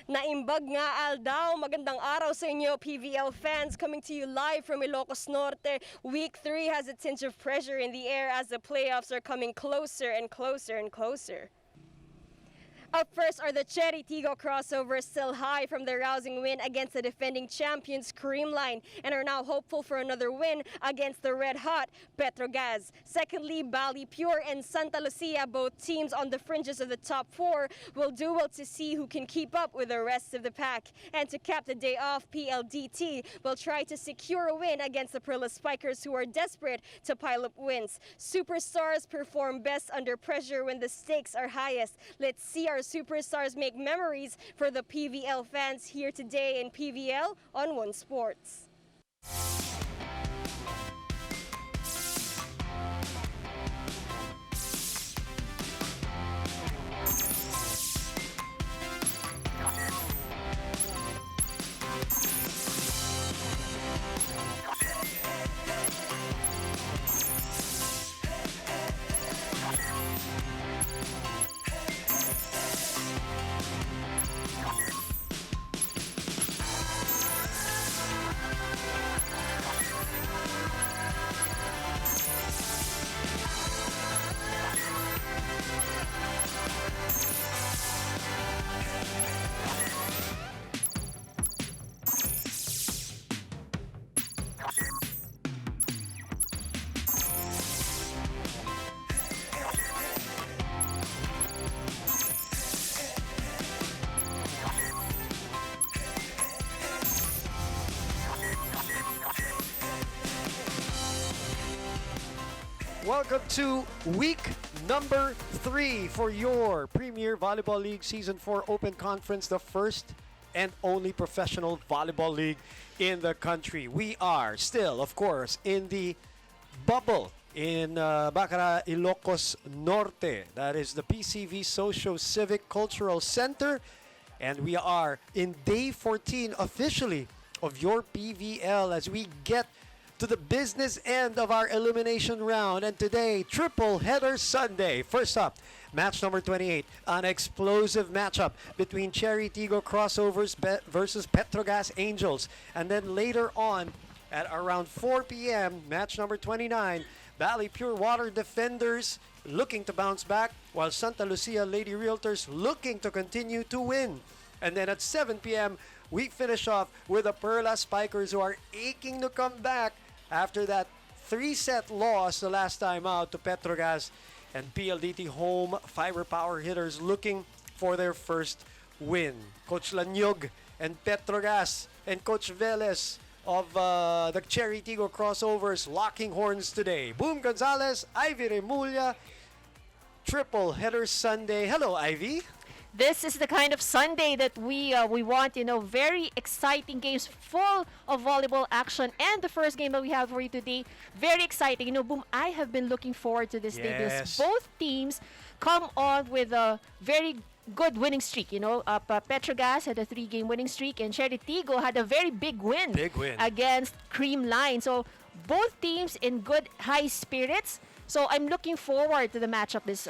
Naimbag nga Aldaw, magandang araw sa inyo PVL fans, coming to you live from Ilocos Norte. Week 3 has a tinge of pressure in the air as the playoffs are coming closer and closer and closer. Up first are the Chery Tiggo crossovers, still high from their rousing win against the defending champions Creamline, and are now hopeful for another win against the red-hot Petro Gazz. Secondly, Bali Pure and Santa Lucia, both teams on the fringes of the top 4, will duel to see who can keep up with the rest of the pack. And to cap the day off, PLDT will try to secure a win against the Perla Spikers, who are desperate to pile up wins. Superstars perform best under pressure when the stakes are highest. Let's see our superstars make memories for the PVL fans here today in PVL on One Sports. Welcome to week number 3 for your Premier Volleyball League Season 4 Open Conference, the first and only professional volleyball league in the country. We are still, of course, in the bubble in Bacara, Ilocos Norte. That is the PCV Socio-Civic Cultural Center. And we are in day 14 officially of your PVL as we get to the business end of our elimination round. And today, triple header Sunday. First up, match number 28, an explosive matchup between Chery Tiggo crossovers versus Petro Gazz Angels. And then later on, at around 4 p.m., match number 29, Bali Pure Water Defenders looking to bounce back, while Santa Lucia Lady Realtors looking to continue to win. And then at 7 p.m., we finish off with the Perla Spikers, who are aching to come back after that 3-set loss the last time out to Petro Gazz, and PLDT home fiber power hitters looking for their first win. Coach Lanyog and Petro Gazz and Coach Velez of the Chery Tiggo crossovers locking horns today. Boom Gonzalez, Ivy Remulla, triple header Sunday. Hello, Ivy. This is the kind of Sunday that we want, very exciting games, full of volleyball action. And the first game that we have for you today, very exciting. Boom, I have been looking forward to this day because both teams come on with a very good winning streak. Petro Gazz had a 3-game winning streak, and Chery Tiggo had a very big win against Creamline. So both teams in good high spirits. So I'm looking forward to the matchup this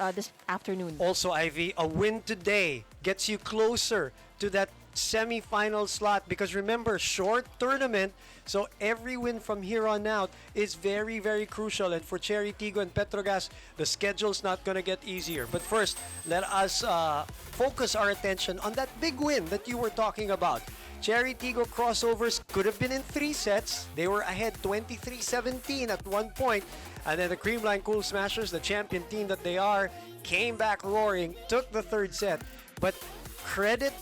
afternoon. Also, Ivy, a win today gets you closer to that semi-final slot, because remember, short tournament, so every win from here on out is very, very crucial. And for Chery Tiggo and Petro Gazz, the schedule's not going to get easier. But first, let us focus our attention on that big win that you were talking about. Chery Tiggo crossovers could have been in 3 sets. They were ahead 23-17 at one point. And then the Creamline Cool Smashers, the champion team that they are, came back roaring, took the 3rd set. But credit,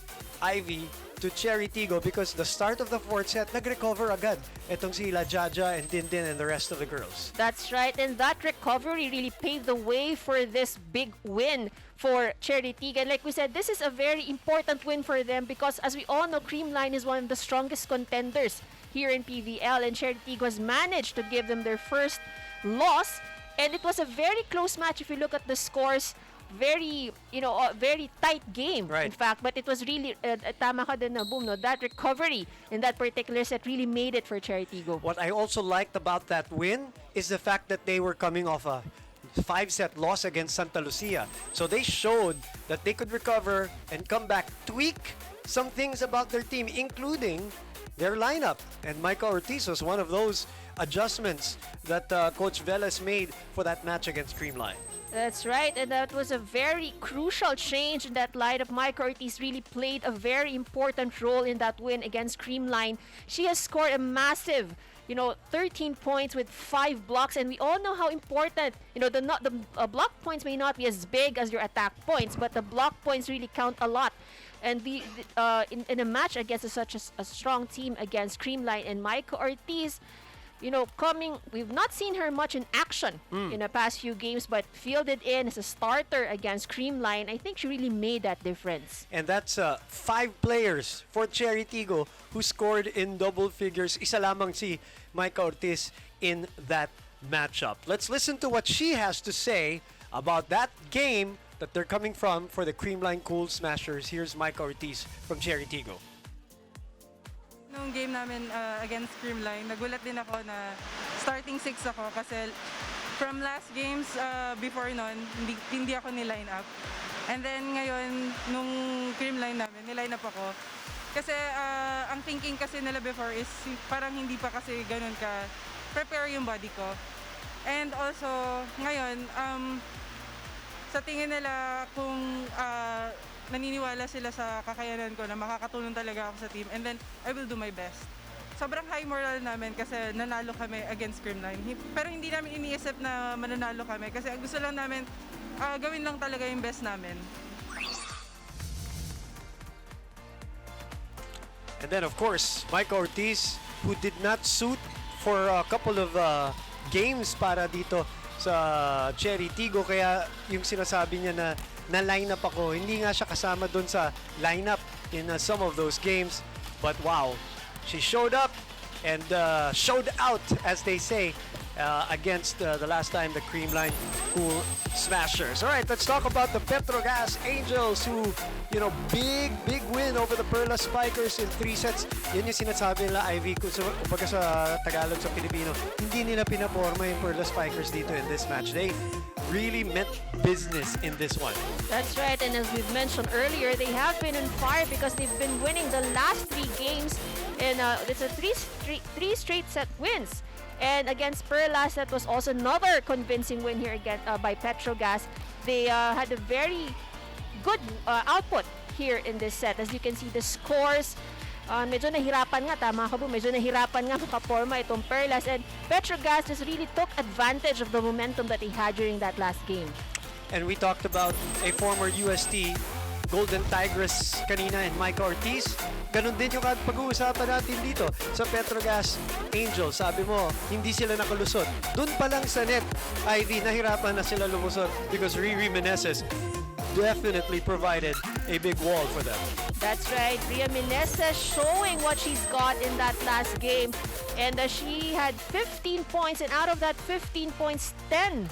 Ivy, to Chery Tiggo, because the start of the 4th set, nag-recover agad itong sila Jaja and Dindin and the rest of the girls. That's right, and that recovery really paved the way for this big win for Chery Tiggo. And like we said, this is a very important win for them because, as we all know, Creamline is one of the strongest contenders here in PVL, and Chery Tiggo has managed to give them their first loss, and it was a very close match if you look at the scores. Very tight game, in fact, but it was really tama ka din na boom, that recovery in that particular set really made it for Chery Tiggo. What I also liked about that win is the fact that they were coming off a 5-set loss against Santa Lucia, so they showed that they could recover and come back, tweak some things about their team, including their lineup. And Micah Ortiz was one of those adjustments that Coach Velas made for that match against Creamline. That's right, and that was a very crucial change in that lineup. Mike Ortiz really played a very important role in that win against Creamline. She has scored a massive, 13 points with 5 blocks, and we all know how important, the block points may not be as big as your attack points, but the block points really count a lot. And in a match against such a strong team against Creamline and Mike Ortiz, we've not seen her much in action in the past few games, but fielded in as a starter against Creamline, I think she really made that difference. And that's 5 players for Chery Tiggo who scored in double figures. Isa lamang si Micah Ortiz in that matchup. Let's listen to what she has to say about that game that they're coming from for the Creamline Cool Smashers. Here's Micah Ortiz from Chery Tiggo. Nung game namin against Creamline, nagulat din ako na starting 6 ako kasi from last games before nun, hindi ako niline up. And then ngayon, nung Creamline namin, niline up ako. Kasi ang thinking kasi nila before is parang hindi pa kasi ganun ka prepare yung body ko. And also, ngayon, sa tingin nila kung naniniwala sila sa kakayanan ko na makakatulong talaga ako sa team, and then I will do my best. Sobrang high moral namin kasi nanalo kami against Creamline. Pero hindi namin iniisip na mananalo kami kasi gusto lang namin gawin lang talaga yung best namin. And then, of course, Micah Ortiz, who did not suit for a couple of games para dito sa Chery Tiggo. Kaya yung sinasabi niya na na-line up ako, hindi nga siya kasama dun sa lineup in some of those games. But wow, she showed up and showed out, as they say, against the last time the Creamline Cool Smashers. All right, let's talk about the Petro Gazz Angels who, big win over the Perla Spikers in 3 sets. Yan yung sinasabi nila, Ivy, kumbaga sa Tagalog, sa Pilipino, hindi nila pinaporma yung Perla Spikers dito in this match. They really meant business in this one. That's right, and as we've mentioned earlier, they have been on fire because they've been winning the last 3 games, and it's a three straight set wins. And against Perlas, that was also another convincing win here again by Petro Gazz. They had a very good output here in this set. As you can see, the scores, medyo nahirapan nga, tama ka po, medyo nahirapan nga makaporma itong Perlas. And Petro Gazz just really took advantage of the momentum that they had during that last game. And we talked about a former UST Golden Tigress kanina and Micah Ortiz. Ganon din yung pag-uusapan natin dito sa Petro Gazz Angels. Sabi mo, hindi sila nakalusot. Doon pa lang sa net, Ivy, nahirapan na sila lumusot because Riri Meneses definitely provided a big wall for them. That's right. Ria Meneses showing what she's got in that last game. And she had 15 points, and out of that 15 points, 10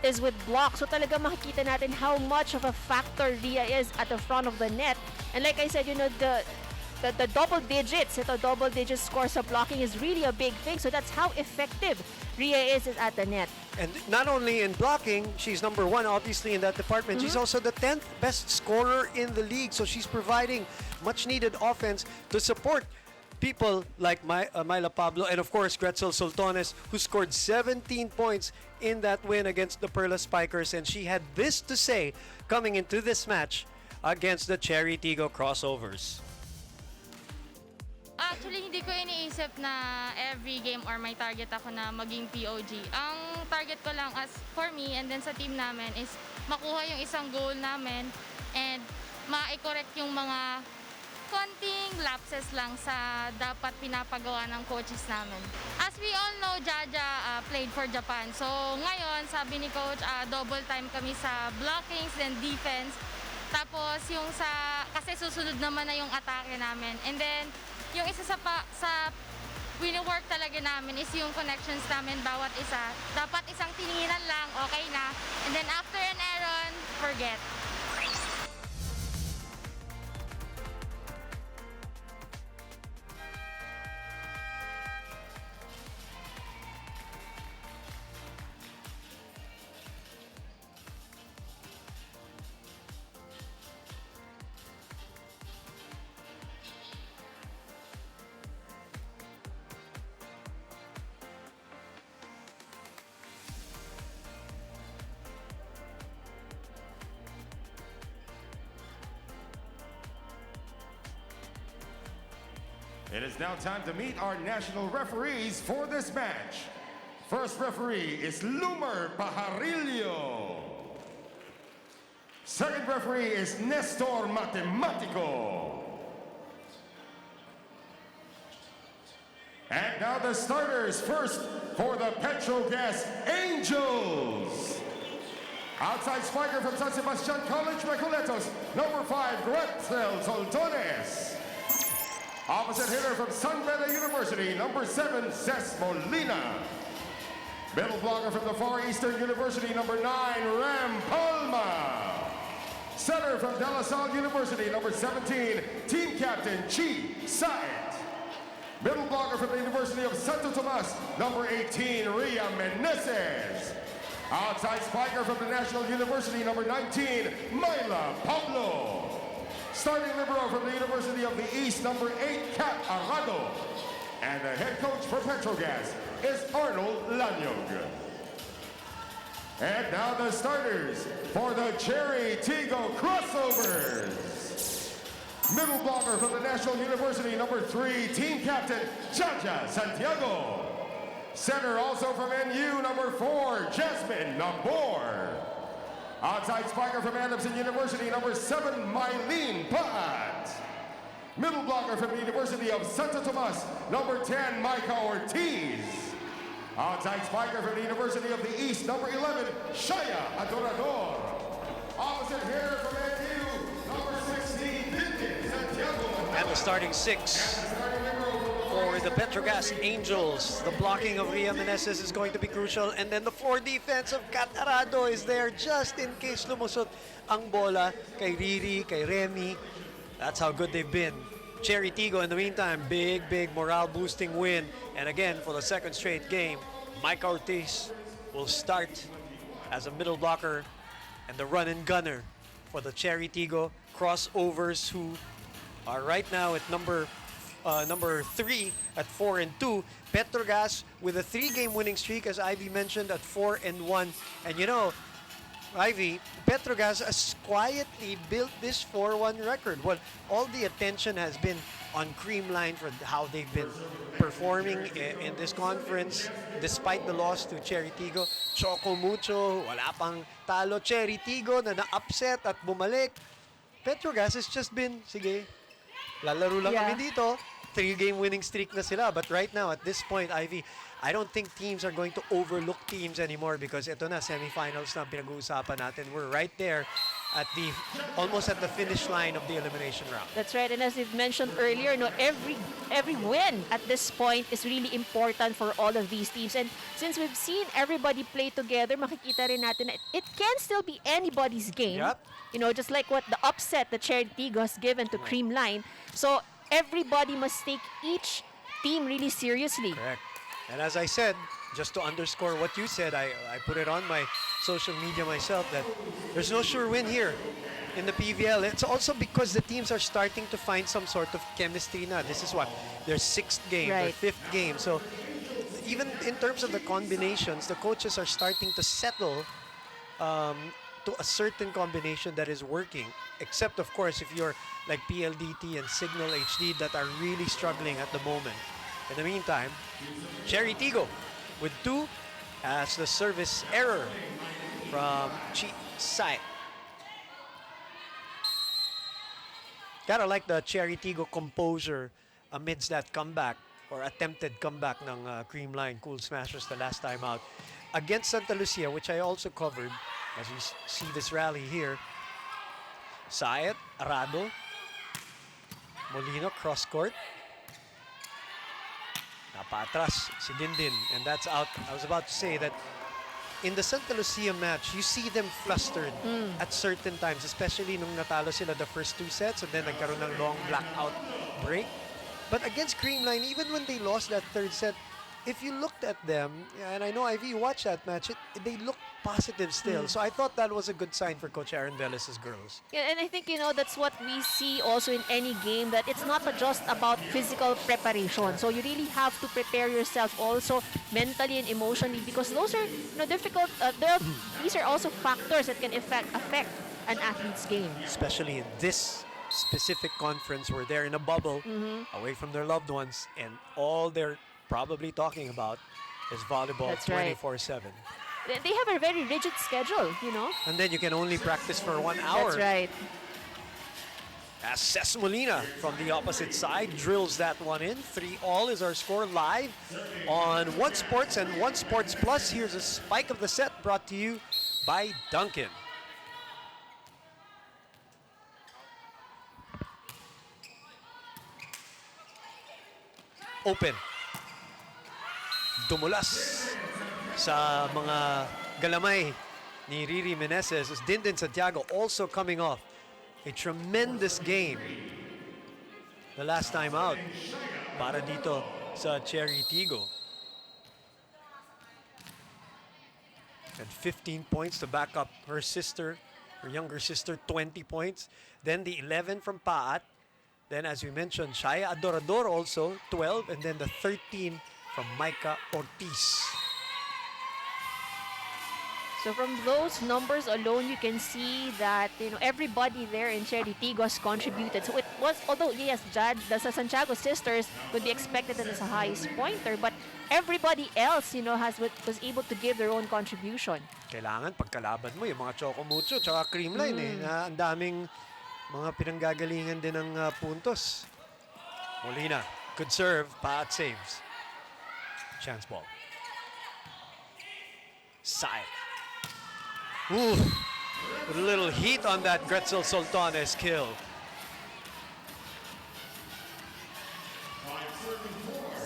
is with blocks. So talaga makikita natin how much of a factor Ria is at the front of the net. And like I said, the double digits, double digit scores of blocking is really a big thing. So that's how effective Ria is at the net. And not only in blocking, she's number 1 obviously in that department. She's also the 10th best scorer in the league. So she's providing much needed offense to support people like Myla Pablo and of course Gretzel Soltones, who scored 17 points in that win against the Perla Spikers. And she had this to say coming into this match against the Chery Tiggo Crossovers. Actually, hindi ko iniisip na every game or may target ako na maging POG. Ang target ko lang as for me and then sa team namin is makuha yung isang goal namin and ma-correct yung mga konting lapses lang sa dapat pinapagawa ng coaches namin. As we all know, Jaja played for Japan. So ngayon, sabi ni coach, double time kami sa blockings and defense. Tapos yung kasi susunod naman na yung atake namin. And then, yung isa sa wini-work talaga namin is yung connections namin bawat isa. Dapat isang tinginan lang, okay na. And then after an error, forget. It is now time to meet our national referees for this match. First referee is Lumer Pajarillo. Second referee is Nestor Matematico. And now the starters. First for the Petro Gazz Angels. Outside spiker from San Sebastian College, Recoletos, number 5, Gretzel Soltones. Opposite hitter from San Beda University, number 7, Cés Molina. Middle blocker from the Far Eastern University, number 9, Ram Palma. Center from De La Salle University, number 17, team captain Chi Saet. Middle blocker from the University of Santo Tomas, number 18, Ria Meneses. Outside spiker from the National University, number 19, Myla Pablo. Starting libero from the University of the East, number 8, Kat Arado. And the head coach for Petrogaz is Arnold Lanyog. And now the starters for the Chery Tiggo Crossovers. Middle blocker from the National University, number 3, team captain, Jaja Santiago. Center also from NU, number 4, Jasmine Nabor. Outside spiker from Adamson University, number 7, Mylene Paat. Middle blocker from the University of Santo Tomas, number 10, Micah Ortiz. Outside spiker from the University of the East, number 11, Shaya Adorador. Opposite hitter from NU, number 16, Vinton Santiago. And the starting 6 for the Petrogas Angels. The blocking of Ria Meneses is going to be crucial. And then the 4 defense of Catarado is there just in case lumusot ang bola kay Riri, kay Remy. That's how good they've been. Chery Tiggo, in the meantime, big morale boosting win. And again, for the second straight game, Mike Ortiz will start as a middle blocker and the run and gunner for the Chery Tiggo Crossovers, who are right now at number 3 at 4-2. Petrogas with a 3-game winning streak, as Ivy mentioned, at 4-1. And you know, Ivy, Petrogas has quietly built this 4-1 record. Well, all the attention has been on Creamline for how they've been performing in this conference despite the loss to Chery Tiggo. Choco mucho, wala pang talo. Chery Tiggo na na-upset at bumalik. Petrogas has just been, sige, lalaro lang kami dito. 3-game winning streak na sila. But right now, at this point, Ivy, I don't think teams are going to overlook teams anymore because ito na, semifinals na pinag-uusapan natin. We're right there at the, almost at the finish line of the elimination round. That's right, and as you've mentioned earlier, no, every win at this point is really important for all of these teams. And since we've seen everybody play together, makikita rin natin na it can still be anybody's game. Yep. You know, just like what the upset that Chery Tiggo has given to Creamline. So everybody must take each team really seriously. Correct. And as I said, just to underscore what you said, I put it on my social media myself that there's no sure win here in the PVL. It's also because the teams are starting to find some sort of chemistry now. This is what, their 6th game, Right. their 5th game. So even in terms of the combinations, the coaches are starting to settle to a certain combination that is working. Except, of course, if you're like PLDT and Signal HD that are really struggling at the moment. In the meantime, Chery Tiggo with 2 as the service error from Chi Sai. Gotta like the Chery Tiggo composure amidst that comeback or attempted comeback ng Creamline Cool Smashers the last time out against Santa Lucia, which I also covered as we see this rally here. Sayet, Arado, Molino cross court. Napatras si Dindin, and that's out. I was about to say that in the Santa Lucia match, you see them flustered at certain times, especially nung natalo sila the first 2 sets and then nagkaroon ng long blackout break. But against Creamline, even when they lost that 3rd set, if you looked at them, and I know Ivy, you watched that match, they looked positive still. So I thought that was a good sign for Coach Aaron Velez's girls. Yeah, and I think, you know, that's what we see also in any game, that it's not just about physical preparation. So you really have to prepare yourself also mentally and emotionally, because those are, you know, difficult. These are also factors that can affect an athlete's game. Especially in this specific conference where they're in a bubble away from their loved ones, and all they're probably talking about is volleyball That's right. 24/7. They have a very rigid schedule, you know. And then you can only practice for 1 hour. That's right. As Ces Molina from the opposite side drills that one in. 3-all is our score live on One Sports and One Sports Plus. Here's a spike of the set brought to you by Duncan. Open. Dumulas sa mga galamay ni Riri Meneses as Dindin Santiago also coming off a tremendous game the last time out para dito sa Chery Tiggo. And 15 points to back up her sister, her younger sister, 20 points. Then the 11 from Paat. Then as we mentioned, Shaya Adorador also, 12. And then the 13 from Micah Ortiz. So from those numbers alone, you can see that everybody there in Chery Tiggo has contributed. So it was, although yes, Judge, the Santiago sisters would be expected as the highest pointer, but everybody else, was able to give their own contribution. Kailangan pagkalaban mo yung mga Chocomucho tsaka Creamline na ang daming mga pinanggagalingan din ng puntos. Molina, good serve, Paat saves. Chance ball. Side. Ooh, with a little heat on that Gretzel Soltones kill.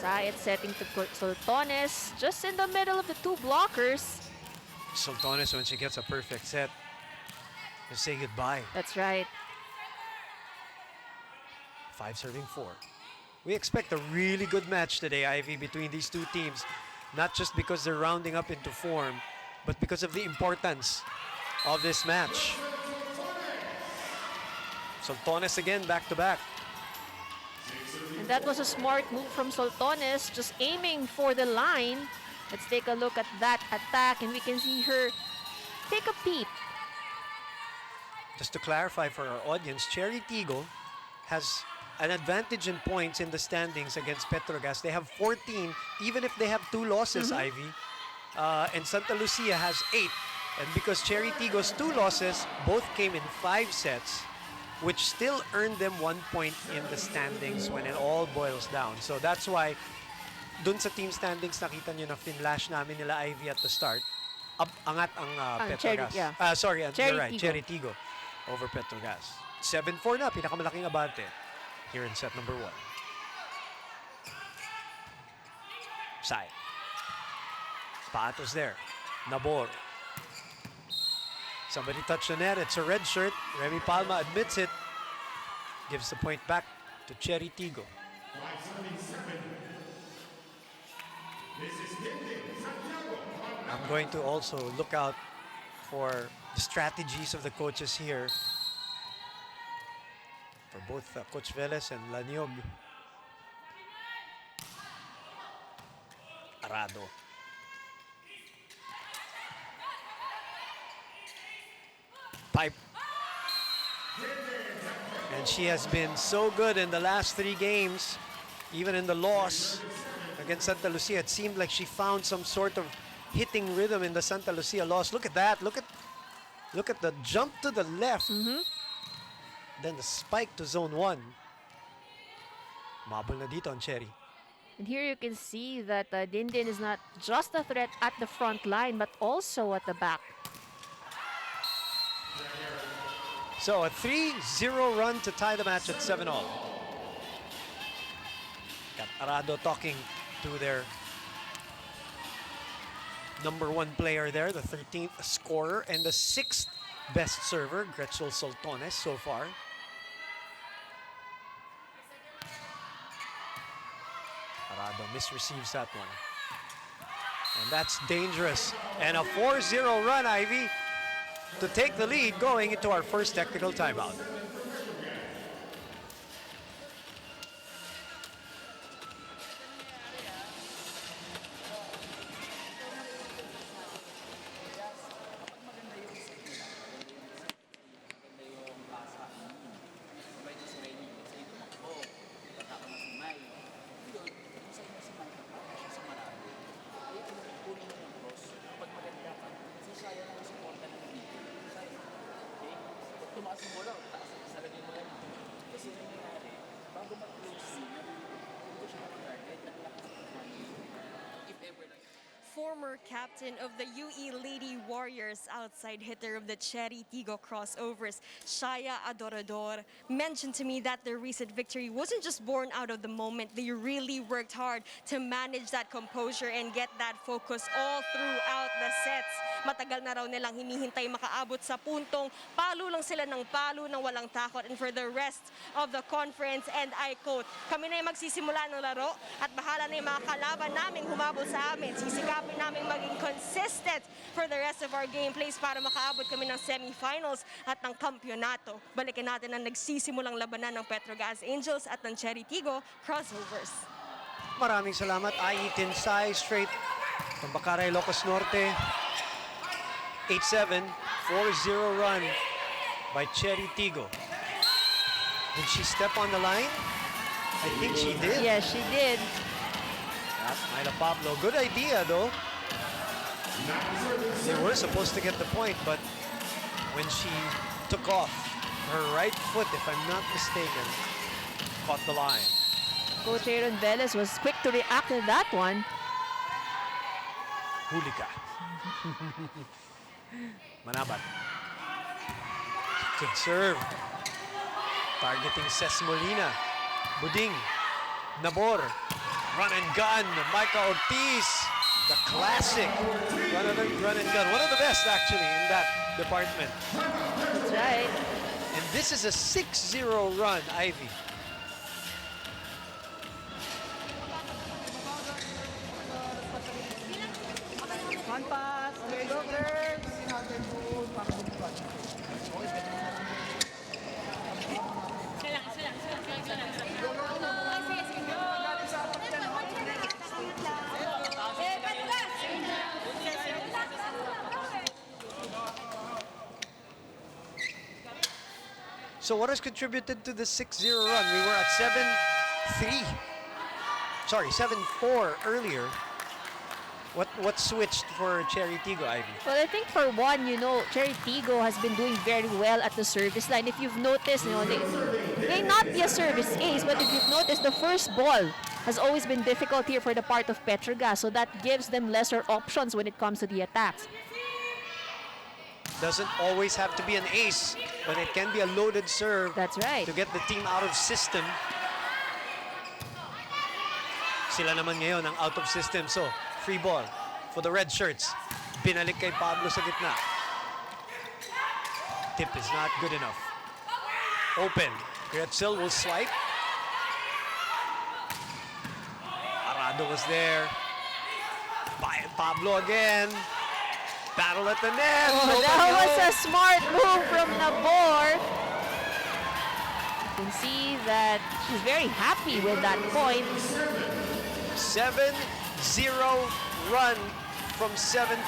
Sayed setting to Soltones just in the middle of the two blockers. Soltones, when she gets a perfect set, to say goodbye. That's right. 5 serving 4. We expect a really good match today, Ivy, between these two teams. Not just because they're rounding up into form, but because of the importance of this match. Soltones again, back-to-back. And that was a smart move from Soltones, just aiming for the line. Let's take a look at that attack, and we can see her take a peep. Just to clarify for our audience, Chery Tiggo has an advantage in points in the standings against Petro Gazz. They have 14, even if they have 2 losses, Ivy. And Santa Lucia has 8. And because Chery Tiggo's 2 losses both came in 5 sets, which still earned them 1 point in the standings when it all boils down. So that's why dun sa team standings nakita nyo na finlash namin nila Ivy at the start. Angat ang Petro Gazz. Yeah. Sorry, Chery you're right. Tiggo. Chery Tiggo over Petro Gazz. 7-4 na, pinakamalaking abante here in set number 1. Sai. Patos there. Nabor. Somebody touched the net. It's a red shirt. Remy Palma admits it. Gives the point back to Chery Tiggo. I'm going to also look out for the strategies of the coaches here. For both Coach Velez and Laniog. Arado. Pipe. And she has been so good in the last 3 games. Even in the loss against Santa Lucia, it seemed like she found some sort of hitting rhythm in the Santa Lucia loss. Look at that. Look at the jump to the left. Then the spike to zone 1. Mabul na dito on Chery. And here you can see that Dindin is not just a threat at the front line, but also at the back. So a 3-0 run to tie the match at 7-all. Got Arado talking to their number 1 player there, the 13th scorer and the 6th best server, Gretzel Soltones so far. Arado misreceives that one. And that's dangerous. And a 4-0 run, Ivy, to take the lead going into our first technical timeout. Former captain of the UE Lady Warriors, outside hitter of the Chery Tiggo crossovers, Shaya Adorador, mentioned to me that their recent victory wasn't just born out of the moment. They really worked hard to manage that composure and get that focus all throughout the sets. Matagal na raw nilang hinihintay makaabot sa puntong palo lang sila ng palo nang walang takot. And for the rest of the conference, and I quote, kami na yung magsisimula ng laro at bahala na yung mga kalaban naming humabol sa amin. Sisikapin namin maging consistent for the rest of our gameplays para makaabot kami ng semifinals at ng kampyonato. Balikan natin ang nagsisimulang labanan ng Petro Gazz Angels at ng Chery Tiggo crossovers. Maraming salamat. IE Tinsay straight from Bacaray, Ilocos Norte. 8-7, 4-0 run by Chery Tiggo. Did she step on the line? I think she did. Yes, she did. That's Myla Pablo. Good idea, though. They were supposed to get the point, but when she took off, her right foot, if I'm not mistaken, caught the line. Coach Aaron Velez was quick to react to that one. Hulika. Manabat. Good serve. Targeting Ces Molina. Buding. Nabor. Run and gun. Micah Ortiz. The classic run and gun. One of the best, actually, in that department. That's right. And this is a 6-0 run, Ivy. One pass. Okay, go, girls. So what has contributed to the 6-0 run? We were at 7-3. Sorry, 7-4 earlier. What switched for Chery Tiggo, Ivy? Well, I think for one, Chery Tiggo has been doing very well at the service line. If you've noticed, they may not be a service ace, but if you've noticed, the first ball has always been difficult here for the part of Petro Gazz, so that gives them lesser options when it comes to the attacks. Doesn't always have to be an ace, but it can be a loaded serve. That's right. To get the team out of system. Sila naman ngayon ang out of system, so free ball for the red shirts. Binalik kay Pablo sa gitna. Tip is not good enough. Open. Gretzel will swipe. Arado was there. Pablo again. Battle at the net. Oh, that was a smart move from Nabor. You can see that she's very happy with that point. 7-0 run from 4-7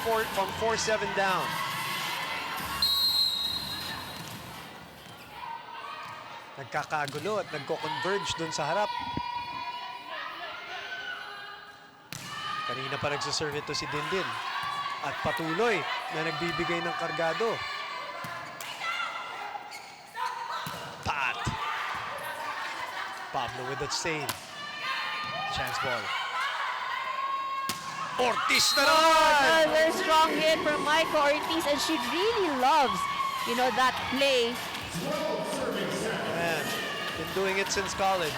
down. Nagkakagulo at nagko-converge dun sa harap. Kanina pa nagsaserve ito si Dindin. At patuloy na nagbibigay ng kargado. Pat. Pablo with that save. Chance ball. Ortiz na naman! Very strong hit from Micah Ortiz, and she really loves, that play. Man, been doing it since college.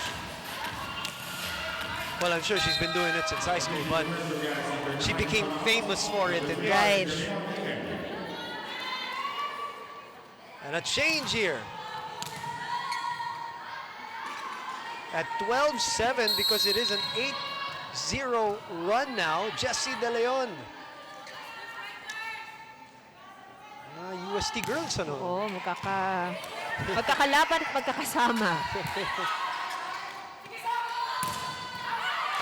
Well, I'm sure she's been doing it since high school, but she became famous for it in Right. college. And a change here. At 12-7, because it is an 8-0 run now, Jessie De Leon. UST girls, ano? Oh, magkakalaban at magkakasama.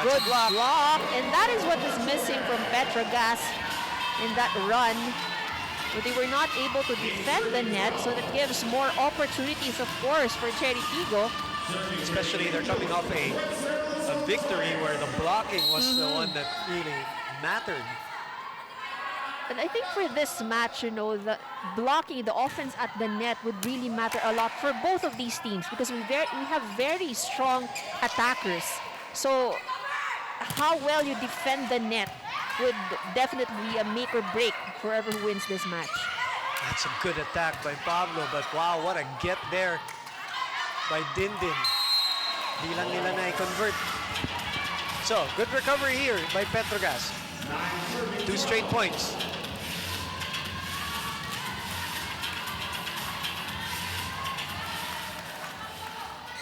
Good block, and that is what was missing from Petro Gazz in that run. But they were not able to defend the net, so that gives more opportunities, of course, for Chery Tiggo. Especially they're coming off a victory where the blocking was the one that really mattered. And I think for this match, the blocking, the offense at the net would really matter a lot for both of these teams because we have very strong attackers. So how well you defend the net would definitely be a make or break for whoever wins this match. That's a good attack by Pablo, but wow, what a get there by Dindin. Di lang nila na-convert. So, good recovery here by Petro Gazz. 2 straight points.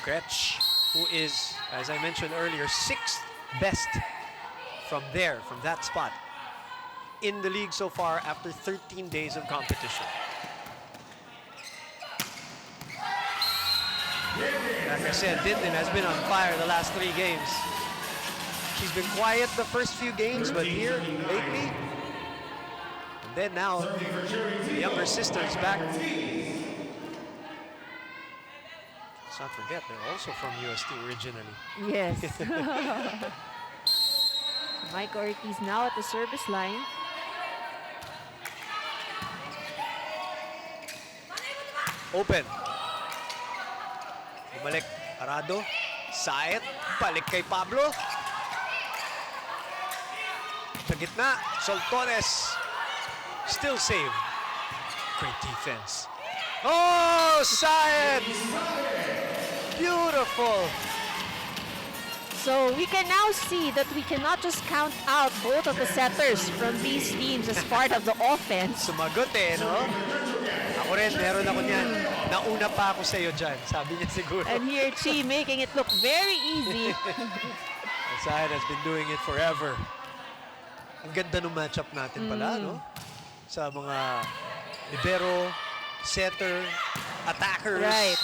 Gretsch, who is, as I mentioned earlier, 6th best from that spot in the league so far after 13 days of competition. Like I said, Dindin has been on fire the last 3 games. She's been quiet the first few games, but here lately, and then now the younger sister's back. Let's not forget, they're also from UST originally. Yes. Mike Ortiz now at the service line. Open. Bumalik. Arado. Saet. Balik kay Pablo. Sa gitna. Soltones. Still saved. Great defense. Oh, Saet! Beautiful. So we can now see that we cannot just count out both of the setters from these teams as part of the offense. Sumagot no? Ako rin, meron ako niyan. Nauna pa ako sa'yo dyan, sabi niya siguro. And here, Chi making it look very easy. Saet has been doing it forever. Ang ganda ng matchup natin pala, no? Sa mga libero, setter, attackers. Right.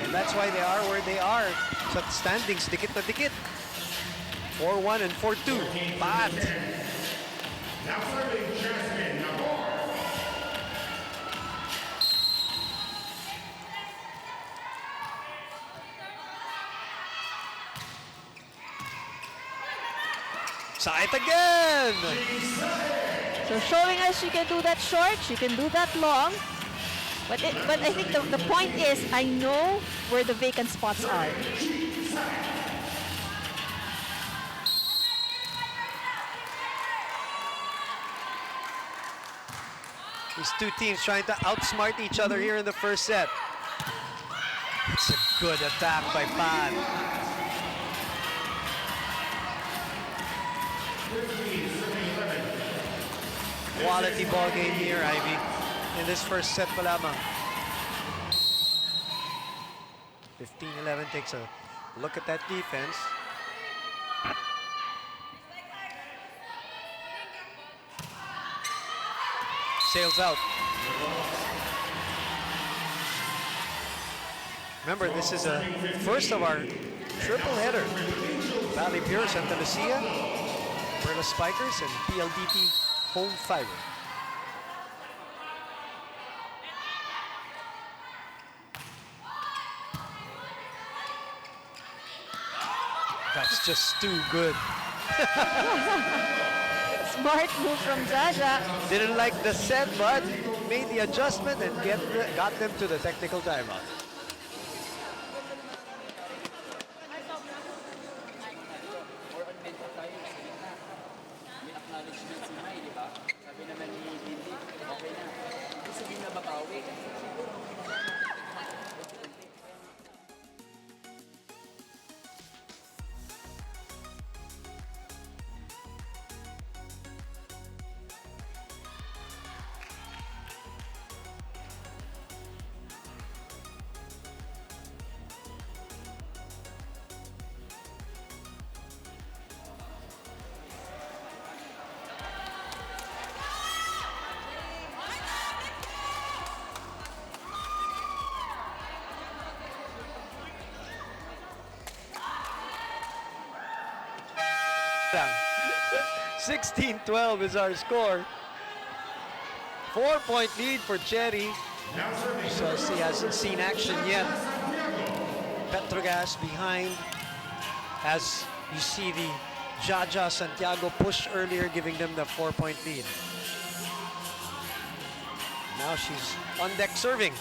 And that's why they are where they are. Sa standings, dikit na dikit. 4-1 and 4-2. Pat. Now serving Jasmine Nabor. Saet again! So showing us she can do that short, she can do that long. But I think the point is, I know where the vacant spots are. These two teams trying to outsmart each other here in the first set. It's a good attack by Pat. Quality ball game here, Ivy. In this first set pa lamang. 15-11 takes a look at that defense. Sails out. Remember, this is a first of our triple header. Valley Pure, Santa Lucia, Perla Spikers, and PLDT Home Fiber. That's just too good. Smart move from Jaja. Didn't like the set, but made the adjustment and got them to the technical timeout. Lang. 16-12 is our score. 4-point lead for Chery. So he hasn't seen action yet. Petro Gazz behind as you see the Jaja Santiago push earlier, giving them the 4-point lead. Now she's on deck serving.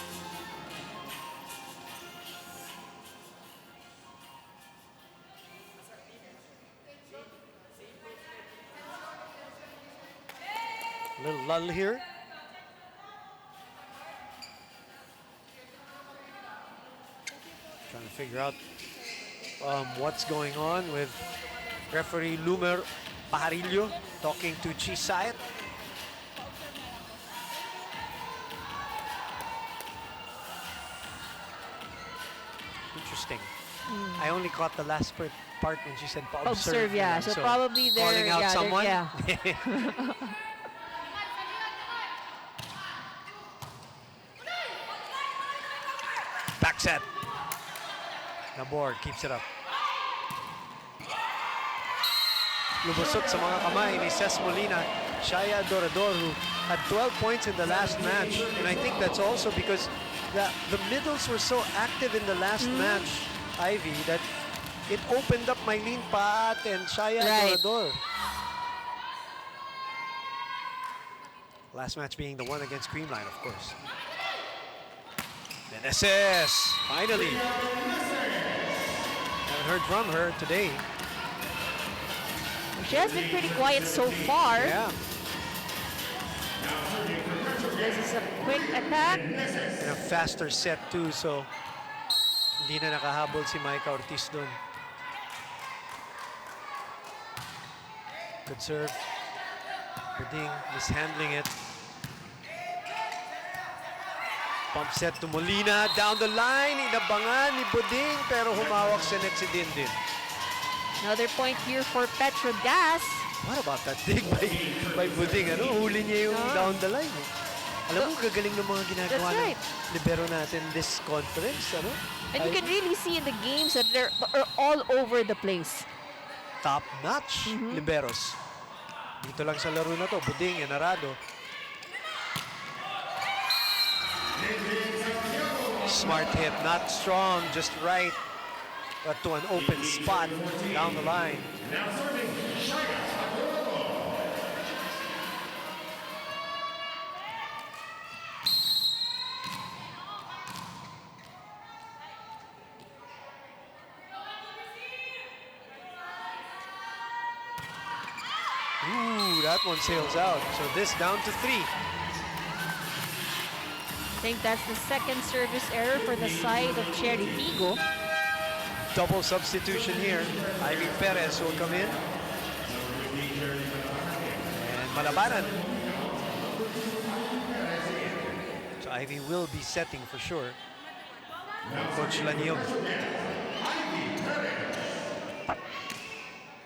Little lull here. Trying to figure out what's going on with referee Lumer Pajarillo talking to Chisayat. Interesting. I only caught the last part when she said observe. Observe, yeah. So probably they're calling out someone. Yeah. Back set. Nabor keeps it up. Lumusot sa mga kamay ni Ces Molina. Shaya Dorador, who had 12 points in the last match. And I think that's also because the middles were so active in the last match, Ivy, that it opened up Mylene Paat and Shaya Dorador. Last match being the one against Creamline, of course. Then SS, finally. Haven't heard from her today. She has been pretty quiet so far. Yeah. This is a quick attack. And a faster set too, so hindi na nakahabol si Micah Ortiz dun. Good serve. Buding mishandling it. Pump set to Molina, down the line, inabangan ni Buding, pero humawak sa net si Dindin. Another point here for Petro Gazz. What about that dig by Buding? Ano, huli niya yung down the line. Alam mo, gagaling ng mga ginagawa ng libero natin this conference. Ano? And you can really see in the games that they're all over the place. Top-notch liberos. Dito lang sa laro na to, Buding and Arado. Smart hit, not strong, just right. But to an open spot down the line. Ooh, that one sails out. So this down to 3. I think that's the second service error for the side of Chery Tiggo. Double substitution here. Ivy Perez will come in. And Malabanan. So Ivy will be setting for sure. Coach Laniog.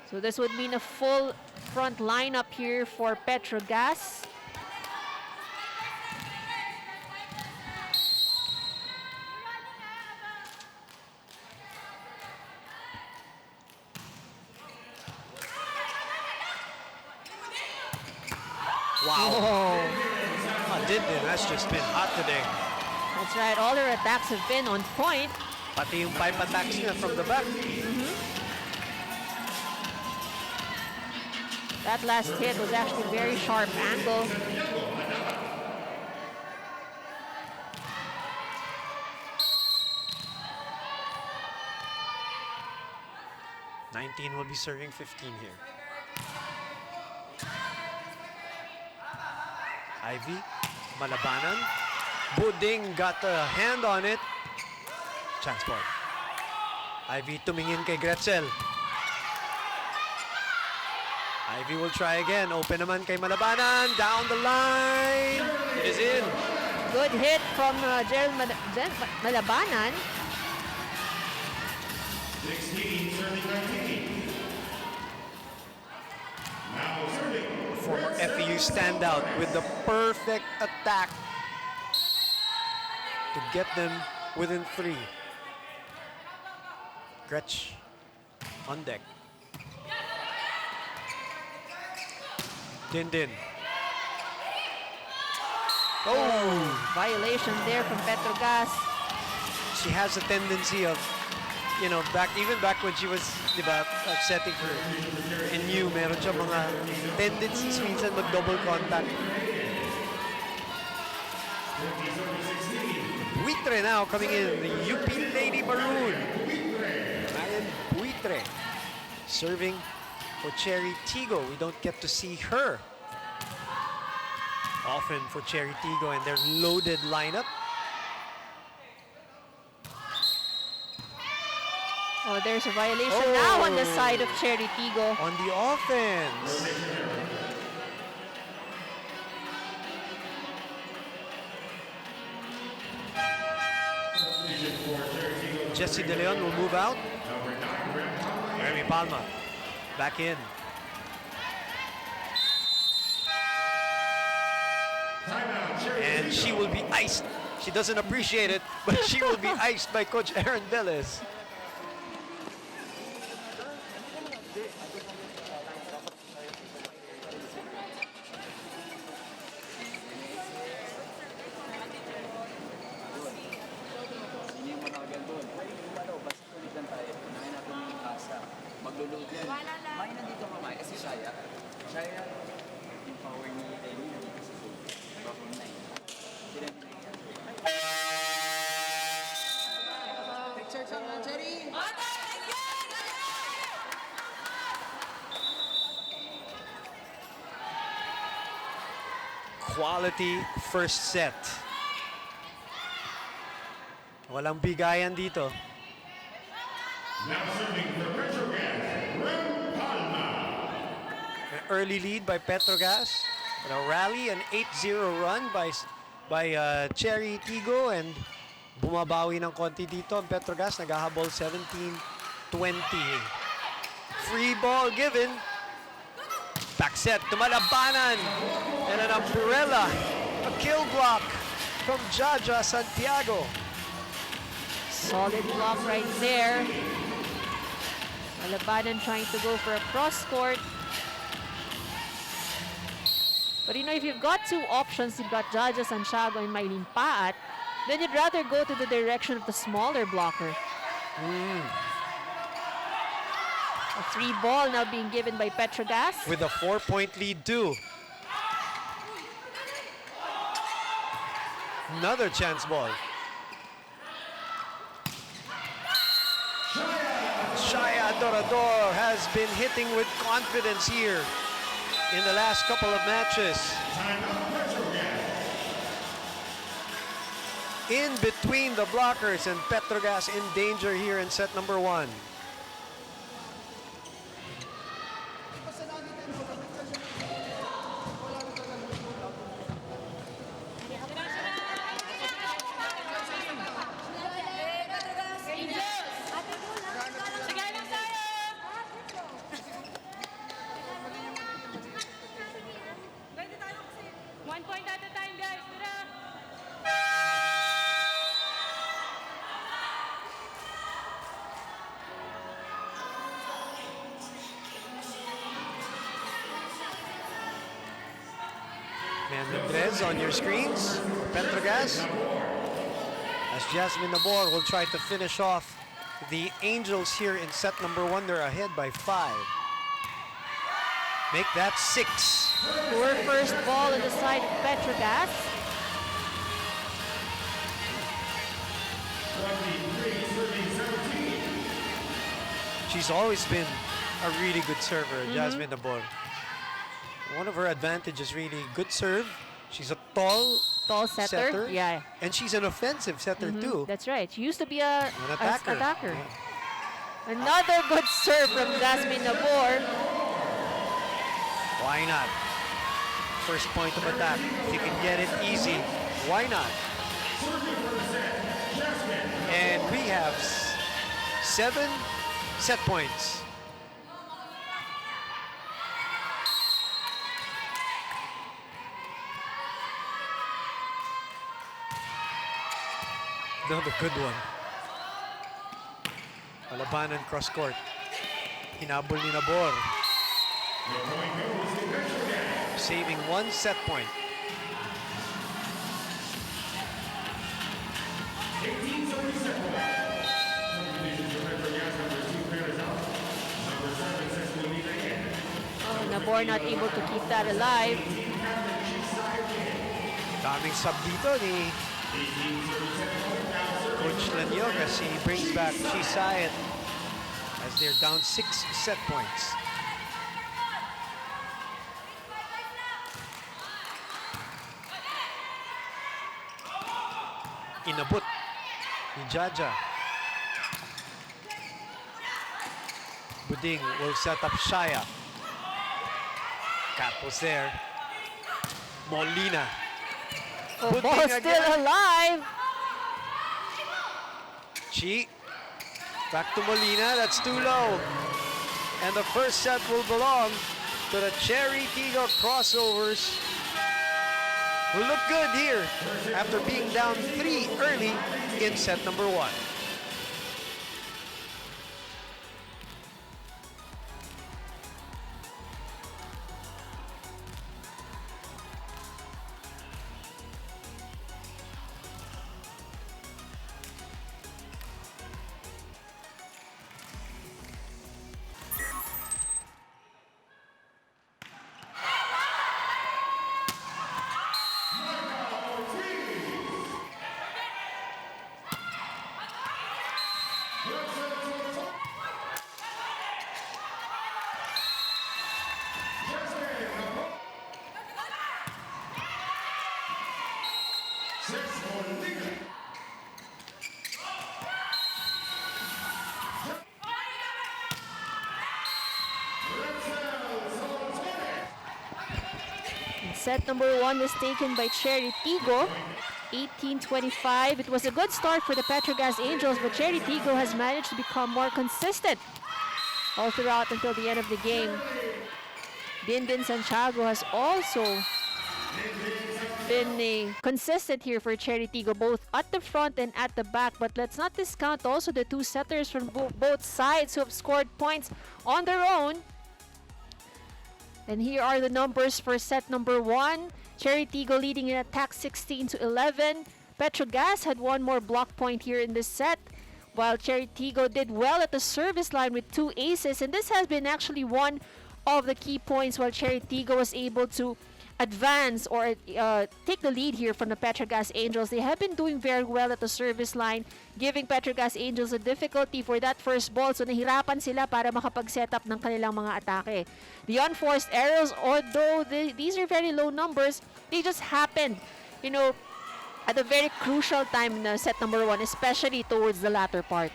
So this would mean a full front lineup here for Petro Gazz. Wow. Dindin has just been hot today. That's right, all her attacks have been on point. Pati yung pipe attacks niya from the back. That last hit was actually very sharp angle. Will be serving 15 here. Ivy, Malabanan. Buding got a hand on it. Chance ball. Ivy tumingin kay Gretzel. Ivy will try again. Open naman kay Malabanan. Down the line. It is in. Good hit from Gerald Malabanan. 16, serving 19. Now serving. Former FEU standout with the perfect attack to get them within 3. Gretch on deck. Dindin. Oh! Violation there from Petro Gazz. She has a tendency of, you know, even back when she was, di ba, setting for NU, meron siya mga tendencies minsan mag-double contact. Buitre now coming in, the UP Lady Maroon. Ryan Buitre serving for Chery Tiggo. We don't get to see her often for Chery Tiggo and their loaded lineup. Oh, there's a violation now on the side of Chery Tiggo. On the offense. Jesse De Leon will move out. Remy Palma back in. And she will be iced. She doesn't appreciate it, but she will be iced by Coach Aaron Velez. Quality first set. Walang bigayan dito. Now serving for Petro Gazz, Palma. An early lead by Petro Gazz. And a rally, an 8-0 run by Chery Tiggo, and bumabawi ng konti dito ang Petro Gazz, naghahabol 17-20. Free ball given. Back set, tumalabanan. And an umbrella, a kill block from Jaja Santiago. Solid block right there. Malabanan trying to go for a cross court. But you know, if you've got two options, you've got Jaja Santiago and Maylin Paat, then you'd rather go to the direction of the smaller blocker. A free ball now being given by Petro Gazz. With a 4-point lead too. Another chance ball. Shaya Dorador has been hitting with confidence here in the last couple of matches. In between the blockers, and Petro Gazz in danger here in set number 1. On your screens, Petro Gazz, as Jasmine Nabor will try to finish off the Angels here in set number 1. They're ahead by 5. Make that 6. Poor first ball on the side of Petro Gazz. She's always been a really good server, Jasmine Nabor. One of her advantages, really good serve. She's a tall setter. Yeah. And she's an offensive setter too. That's right. She used to be an attacker. Yeah. Another good serve from Jasmine Nabor. Why not? First point of attack. If you can get it easy, why not? And we have 7 set points. Another good one. Palabanan cross court. Hinabol ni Nabor. Saving 1 set point. Oh, Nabor not able to keep that alive. Daming sub dito ni Coach Lanyog as he brings back Chery as they're down 6 set points. Inabot ni Jaja. Buding will set up Shaya. Campos there. Molina. Oh, Buding ball again. still alive. Chi. Back to Molina. That's too low. And the first set will belong to the Chery Tiggo crossovers, who look good here after being down 3 early in set number 1. Set number 1 was taken by Chery Tiggo, 18-25. It was a good start for the Petro Gazz Angels, but Chery Tiggo has managed to become more consistent all throughout until the end of the game. Dindin Santiago has also been consistent here for Chery Tiggo, both at the front and at the back. But let's not discount also the two setters from both sides who have scored points on their own. And here are the numbers for set number 1. Chery Tiggo leading in attack 16-11. Petro Gazz had one more block point here in this set, while Chery Tiggo did well at the service line with 2 aces. And this has been actually one of the key points while Chery Tiggo was able to advance or take the lead here from the Petro Gazz Angels. They have been doing very well at the service line, giving Petro Gazz Angels a difficulty for that first ball. So nahirapan sila para makapag-set up ng kanilang mga atake. The unforced errors, although these are very low numbers, they just happened, you know, at a very crucial time in set number 1, especially towards the latter part.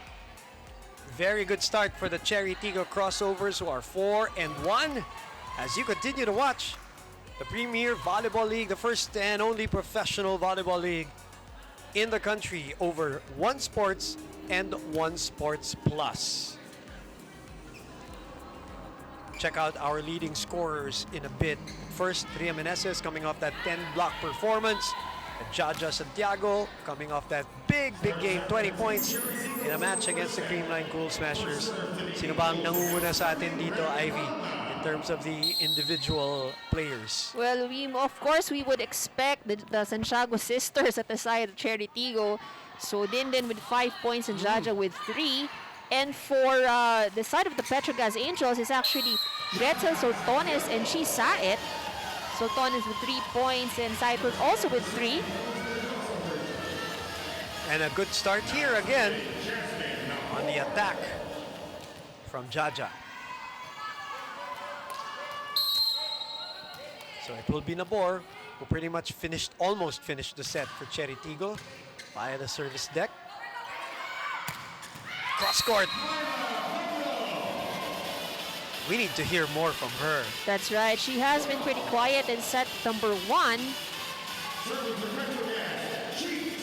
Very good start for the Chery Tiggo crossovers, who are 4-1 as you continue to watch the Premier Volleyball League, the first and only professional volleyball league in the country over One Sports and One Sports Plus. Check out our leading scorers in a bit. First, Ria Meneses coming off that 10-block performance. And Jaja Santiago coming off that big game, 20 points in a match against the Creamline Cool Smashers. Sino ba ang nangunguna sa atin dito, Ivy, in terms of the individual players? Well, of course, we would expect the Santiago sisters at the side of Chery Tiggo. So Dindin with 5 points and Jaja with 3. And for the side of the Petro Gazz Angels is actually Gretzel Soltones and Chi Saet. Soltones with 3 points and Cyprus also with 3. And a good start here again on the attack from Jaja. So it will be Nabor, who pretty much almost finished the set for Chery Tiggo via the service deck. Cross court. We need to hear more from her. That's right. She has been pretty quiet in set number 1.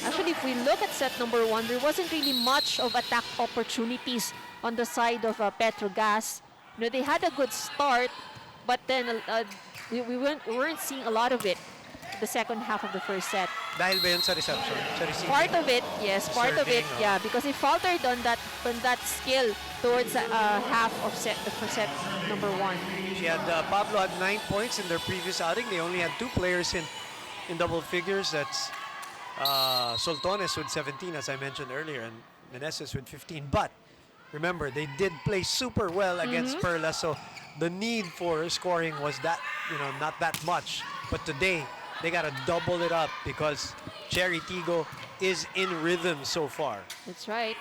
Actually, if we look at set number 1, there wasn't really much of attack opportunities on the side of Petro Gazz. You know, they had a good start, but then we weren't seeing a lot of it the second half of the first set. Dahil ba yun sa reception? Sa receiving? Part of it, yes, part of it, Serving, yeah, because they faltered on that skill towards half of set number 1. She had Pablo had 9 points in their previous outing. They only had 2 players in double figures. That's Soltones with 17, as I mentioned earlier, and Meneses with 15. But remember, they did play super well against Perla, so the need for scoring was not that much. But today, they got to double it up because Chery Tiggo is in rhythm so far. That's right.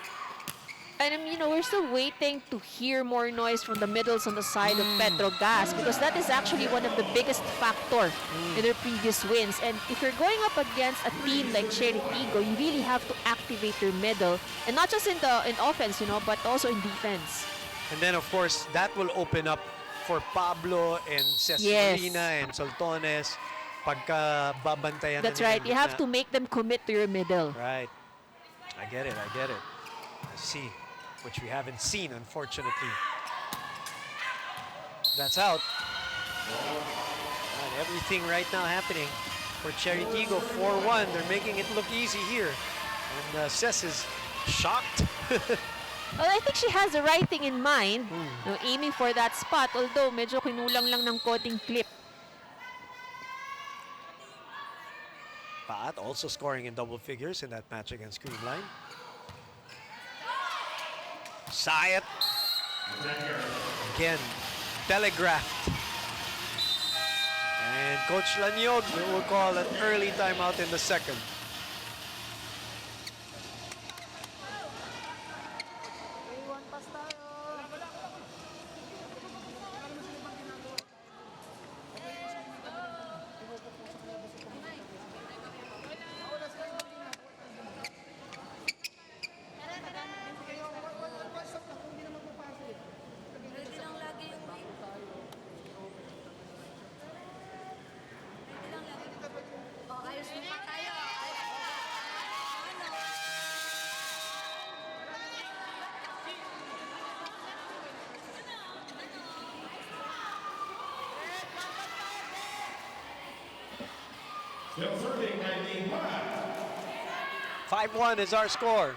And we're still waiting to hear more noise from the middles on the side of Petro Gazz because that is actually one of the biggest factor in their previous wins. And if you're going up against a team like Chery Tiggo, you really have to activate your middle, and not just in offense, but also in defense. And then, of course, that will open up for Pablo and Cesarina and Soltones pagka babantayan That's na nila right. ang You have gitna. to make them commit to your middle. Right. I get it. Let's see, which we haven't seen, unfortunately. That's out. And everything right now happening for Chery Tiggo. 4-1. They're making it look easy here. And Ces is shocked. Well, I think she has the right thing in mind, aiming for that spot, although medyo kinulang lang ng konting clip. Pat also scoring in double figures in that match against Creamline. Sayat. Again, telegraphed. And Coach Lanyog will call an early timeout in the second. Still serving by the 5-1 is our score.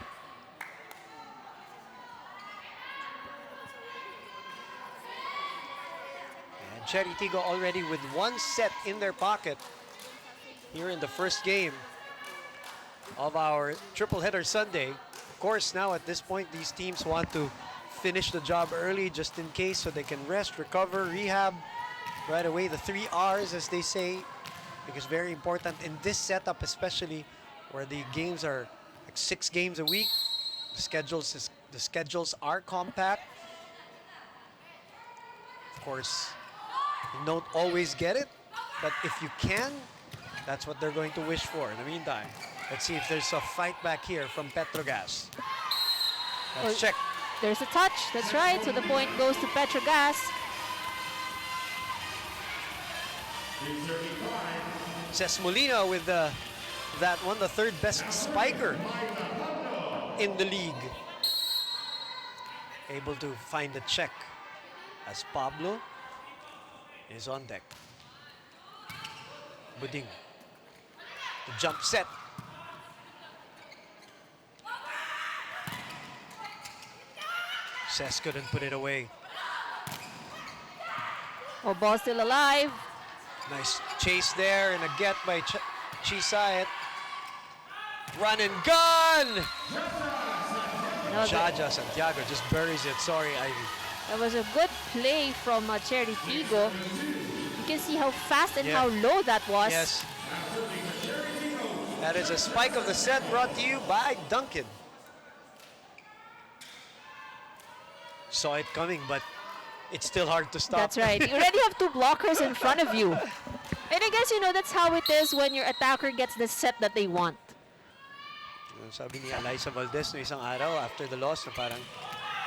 And Chery Tiggo already with one set in their pocket here in the first game of our triple header Sunday. Of course, now at this point, these teams want to finish the job early just in case so they can rest, recover, rehab right away. The 3 R's, as they say, because very important in this setup, especially where the games are like 6 games a week. The schedules are compact. Of course, you don't always get it, but if you can, that's what they're going to wish for. In the meantime, let's see if there's a fight back here from Petro Gazz. Let's check. There's a touch. That's right. So the point goes to Petro Gazz. Ces Molina with that one, the third best spiker in the league. Able to find the check as Pablo is on deck. Buding. The jump set. Ces couldn't put it away. Oh, ball still alive. Nice chase there and a get by Chisayat. Run and gun! Jaja Santiago just buries it. Sorry, Ivy. That was a good play from Chery Tiggo. You can see how fast and how low that was. Yes. That is a spike of the set brought to you by Duncan. Saw it coming, but it's still hard to stop. That's right. You already have 2 blockers in front of you. And I guess, that's how it is when your attacker gets the set that they want. Sabi ni Eliza Valdez no isang araw after the loss na parang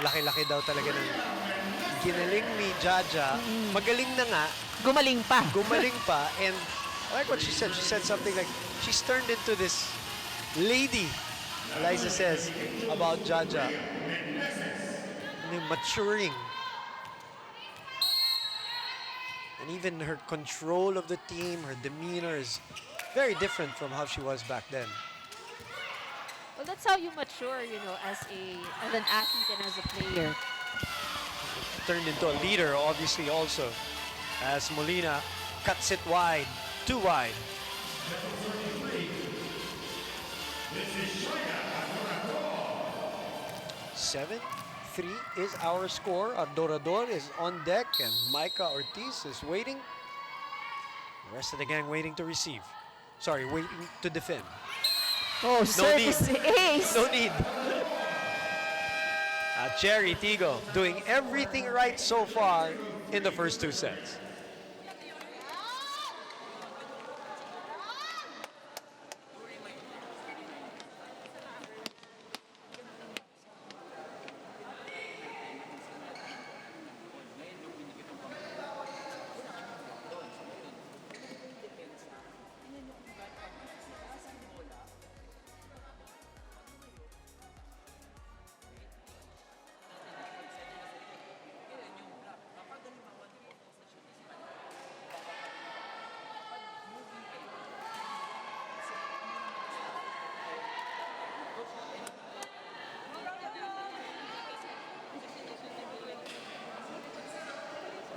laki-laki daw talaga ng ginaling ni Jaja. Magaling na nga. Gumaling pa. Gumaling pa. And I like what she said. She said something like, she's turned into this lady, Eliza says, about Jaja. Maturing. And even her control of the team, her demeanor is very different from how she was back then. Well, that's how you mature, as an athlete and as a player. Turned into a leader, obviously, also, as Molina cuts it wide, too wide. 7-3 is our score. Adorador is on deck, and Micah Ortiz is waiting. The rest of the gang waiting to receive. Sorry, waiting to defend. Oh, need. service ace. No need. Chery, Tiggo doing everything right so far in the first 2 sets.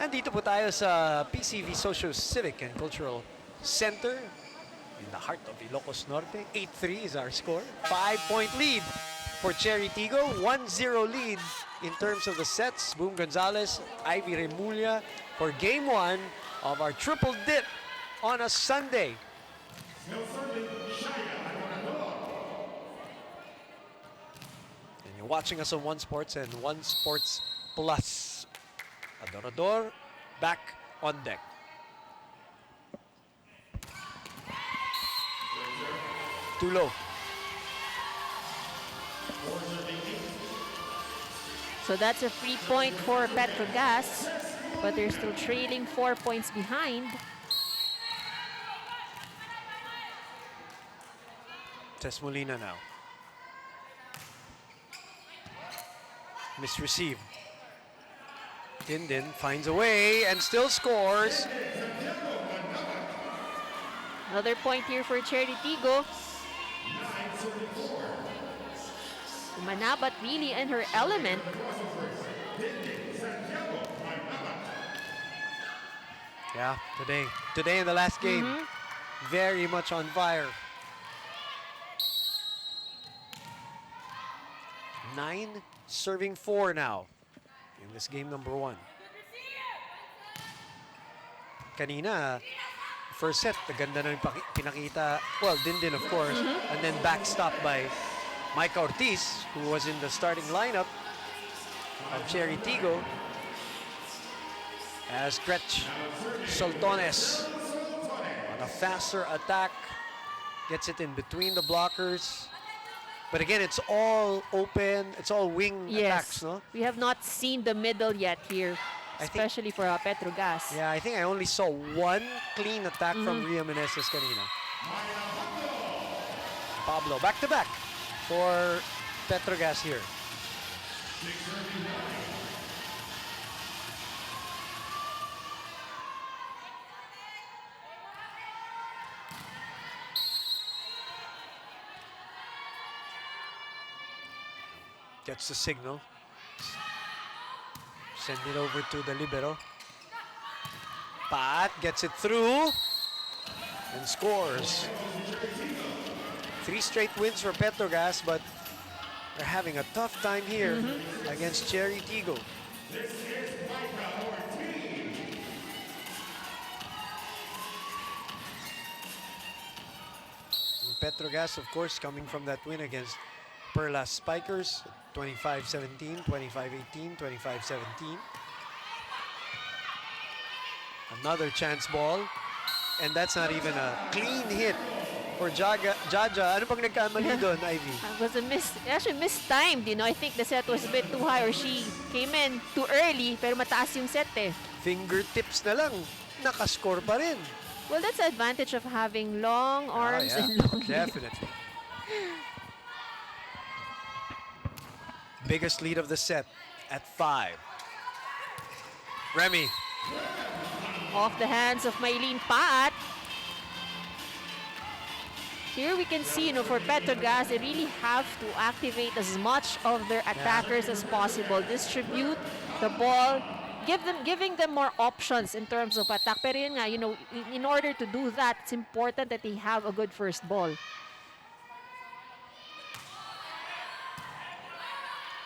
Nandito po tayo sa PCV Social Civic and Cultural Center in the heart of Ilocos Norte. 8-3 is our score. 5-point lead for Chery Tiggo. 1-0 lead in terms of the sets. Boom Gonzalez, Ivy Remulla for game 1 of our triple dip on a Sunday. And you're watching us on One Sports and One Sports Plus. Adorador back on deck. Too low. So that's a free point for Petro Gazz, but they're still trailing 4 points behind. Tess Molina now. Misreceived. Dindin finds a way and still scores. Another point here for Chery Tiggo. Manabat really in her element. Yeah, today in the last game, very much on fire. 9 serving 4 now in this game number 1. Kanina, first set, the ganda na yung pinakita. Well, Dindin of course, and then backstopped by Mike Ortiz, who was in the starting lineup of Chery Tiggo. As Gretch Soltones on a faster attack, gets it in between the blockers. But again, it's all open, it's all wing attacks, no? We have not seen the middle yet here, especially for Petro Gazz. Yeah, I think I only saw one clean attack from Ria Meneses kanina. Pablo, back to back for Petro Gazz here. Gets the signal. Send it over to the libero. Pat gets it through and scores. 3 straight wins for Petro Gazz, but they're having a tough time here against Chery Tiggo. Petro Gazz, of course, coming from that win against Perlas Spikers, 25-17, 25-18, 25-17. Another chance ball, and that's not even a clean hit for Jaja. Ano pang nagkamali doon, Ivy? It was a actually mistimed, you know. I think the set was a bit too high, or she came in too early, pero mataas yung set eh. Fingertips na lang, nakascore pa rin. Well, that's the advantage of having long arms and long legs. Definitely. Biggest lead of the set at 5. Remy. Off the hands of Maylene Pat. Here we can see, you know, for Petro Gazz, they really have to activate as much of their attackers as possible. Distribute the ball, giving them more options in terms of attack. Pero yun nga, you know, in order to do that, it's important that they have a good first ball.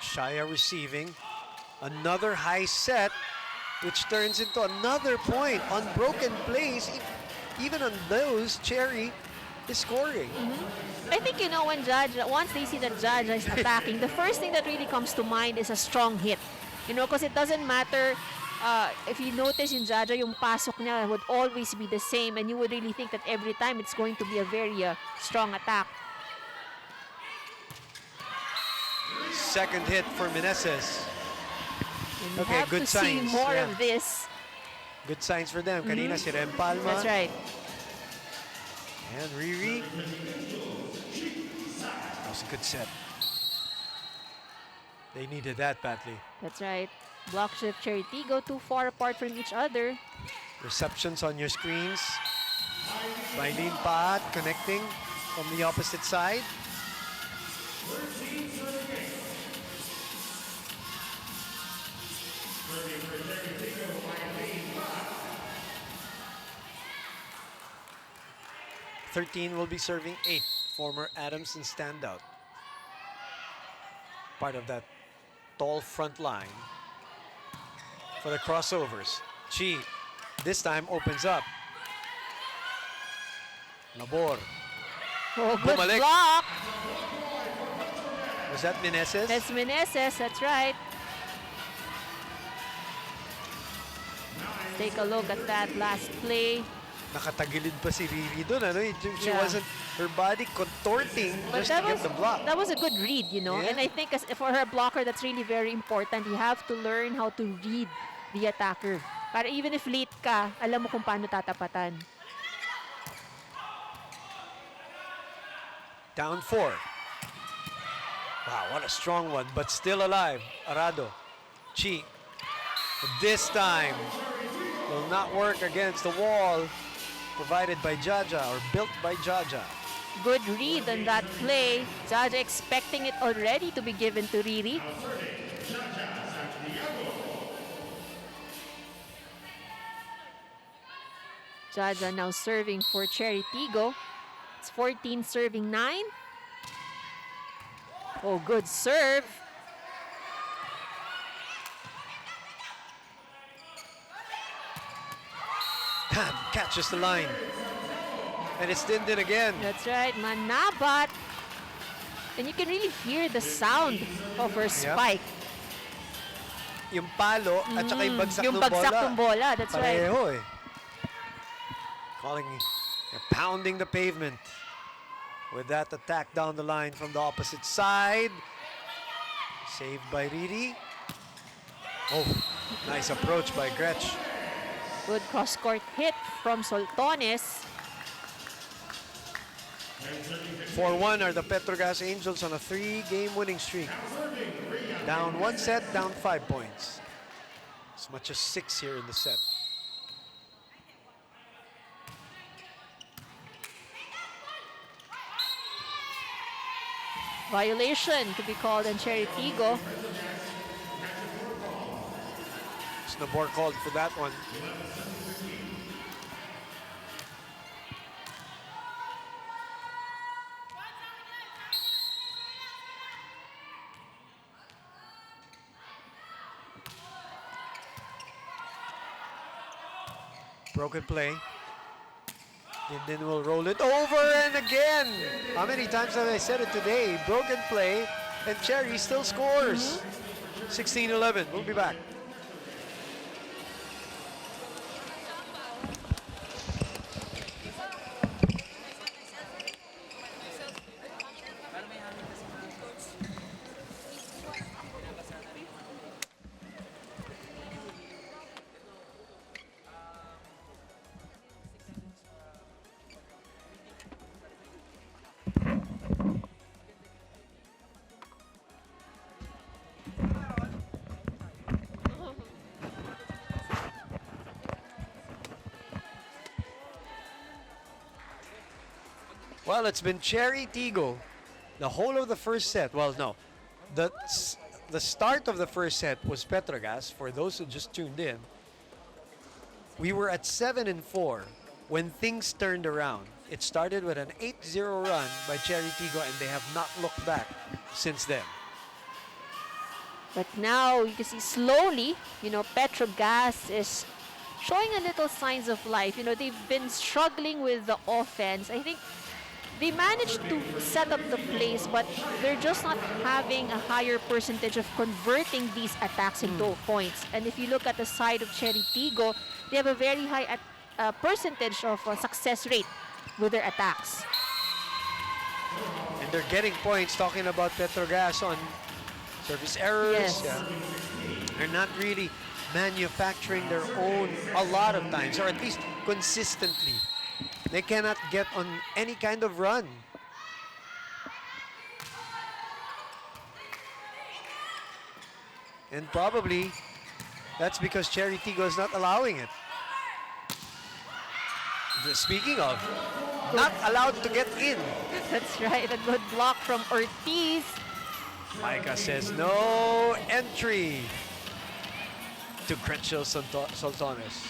Shaya receiving. Another high set, which turns into another point on broken plays. Even on those, Chery is scoring. I think, when once they see that Judge is attacking, the first thing that really comes to mind is a strong hit. Because it doesn't matter if you notice in Jaja, yung pasok niya would always be the same, and you would really think that every time it's going to be a very strong attack. Second hit for Meneses. And we Okay, have good to signs, see more yeah. of this. Good signs for them. Kanina si Rem Palma. That's right. And Riri. That was a good set. They needed that badly. That's right. Block shift, Chery, Tiggo, too far apart from each other. Receptions on your screens. Mylene Paat connecting from the opposite side. Will be serving 8. Former Adamson standout. Part of that tall front line for the crossovers. Chi this time opens up. Nabor. Oh, good Bumalik. block. Was that Meneses? That's Meneses, that's right. Take a look at that last play. Nakatagilid pa si Riri doon. Ano? She Yeah. wasn't, her body contorting But just to get the block. that was a good read, Yeah. And I think for her blocker, that's really very important. You have to learn how to read the attacker. Para even if late ka, alam mo kung paano tatapatan. Down 4. Wow, what a strong one, but still alive. Arado. Chi. This time will not work against the wall provided by Jaja or built by Jaja. Good read on that play. Jaja expecting it already to be given to Riri. Jaja now serving for Chery, Tiggo. It's 14 serving 9. Oh, good serve. Catches the line. And it's Dindin again. That's right, manabat. And you can really hear the sound of her spike. Yung palo at saka yung bagsak Yung ng bagsak bola. ng bola, that's right. Pareho eh. Pounding the pavement with that attack down the line from the opposite side. Saved by Riri. Oh, nice approach by Gretsch. Good cross-court hit from Soltones. 4-1 are the Petro Gazz Angels on a 3-game winning streak. Down 1 set, down 5 points. As much as 6 here in the set. Violation to be called on Chery, Tiggo. Snabor called for that one. Broken play. Dindin will roll it over and again. How many times have I said it today? Broken play and Chery still scores. 16-11. We'll be back. Well, it's been Chery, Tiggo the whole of the first set. Well, no. The start of the first set was Petro Gazz. For those who just tuned in, we were at 7-4 when things turned around. It started with an 8-0 run by Chery, Tiggo, and they have not looked back since then. But now you can see slowly, Petro Gazz is showing a little signs of life. They've been struggling with the offense. I think they managed to set up the plays, but they're just not having a higher percentage of converting these attacks into points. And if you look at the side of Chery Tiggo, they have a very high percentage of success rate with their attacks. And they're getting points, talking about Petro Gazz on service errors. Yes. Yeah. They're not really manufacturing their own a lot of times, or at least consistently. They cannot get on any kind of run. And probably that's because Chery Tiggo is not allowing it. Speaking of, not allowed to get in. That's right, a good block from Ortiz. Micah says no entry to Crenshaw Sultanes.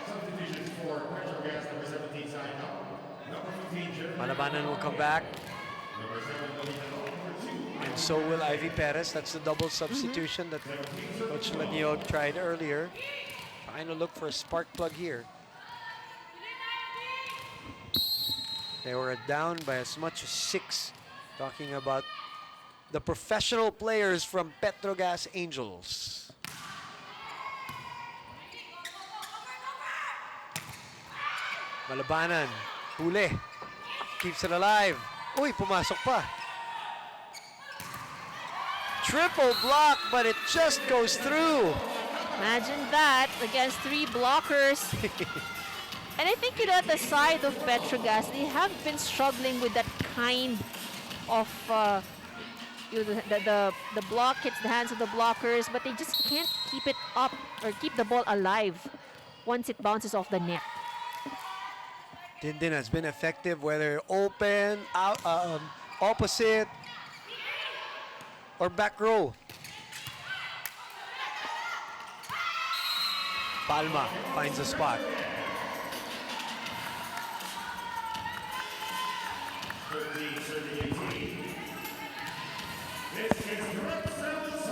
Substitution for Petro Gas, number 17 side up. Number 15, Chery. Malabanan will come back. And so will Ivy Perez. That's the double substitution that Coach Laniog tried earlier. Trying to look for a spark plug here. They were down by as much as 6. Talking about the professional players from Petro Gazz Angels. Malabanan, huli. Keeps it alive. Uy, pumasok pa. Triple block, but it just goes through. Imagine that against 3 blockers. And I think, at the side of Petro Gazz, they have been struggling with that kind of the block hits the hands of the blockers, but they just can't keep it up or keep the ball alive once it bounces off the net. Dindin has been effective, whether open, out, opposite, or back row. Palma finds a spot.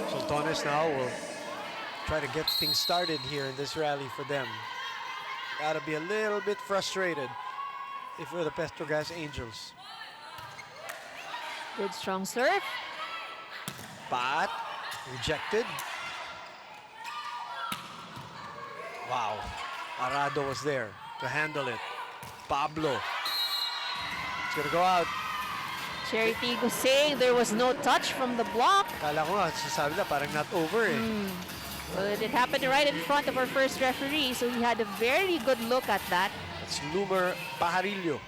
Sultanes now will try to get things started here in this rally for them. Gotta be a little bit frustrated if we're the Petro Gazz Angels. Good strong serve. But rejected. Wow. Arado was there to handle it. Pablo. It's gonna go out. Chery Tiggo saying there was no touch from the block. Kala ko nga, sasabi na parang not over eh. But it happened right in front of our first referee, so he had a very good look at that. It's Lumer Pajarillo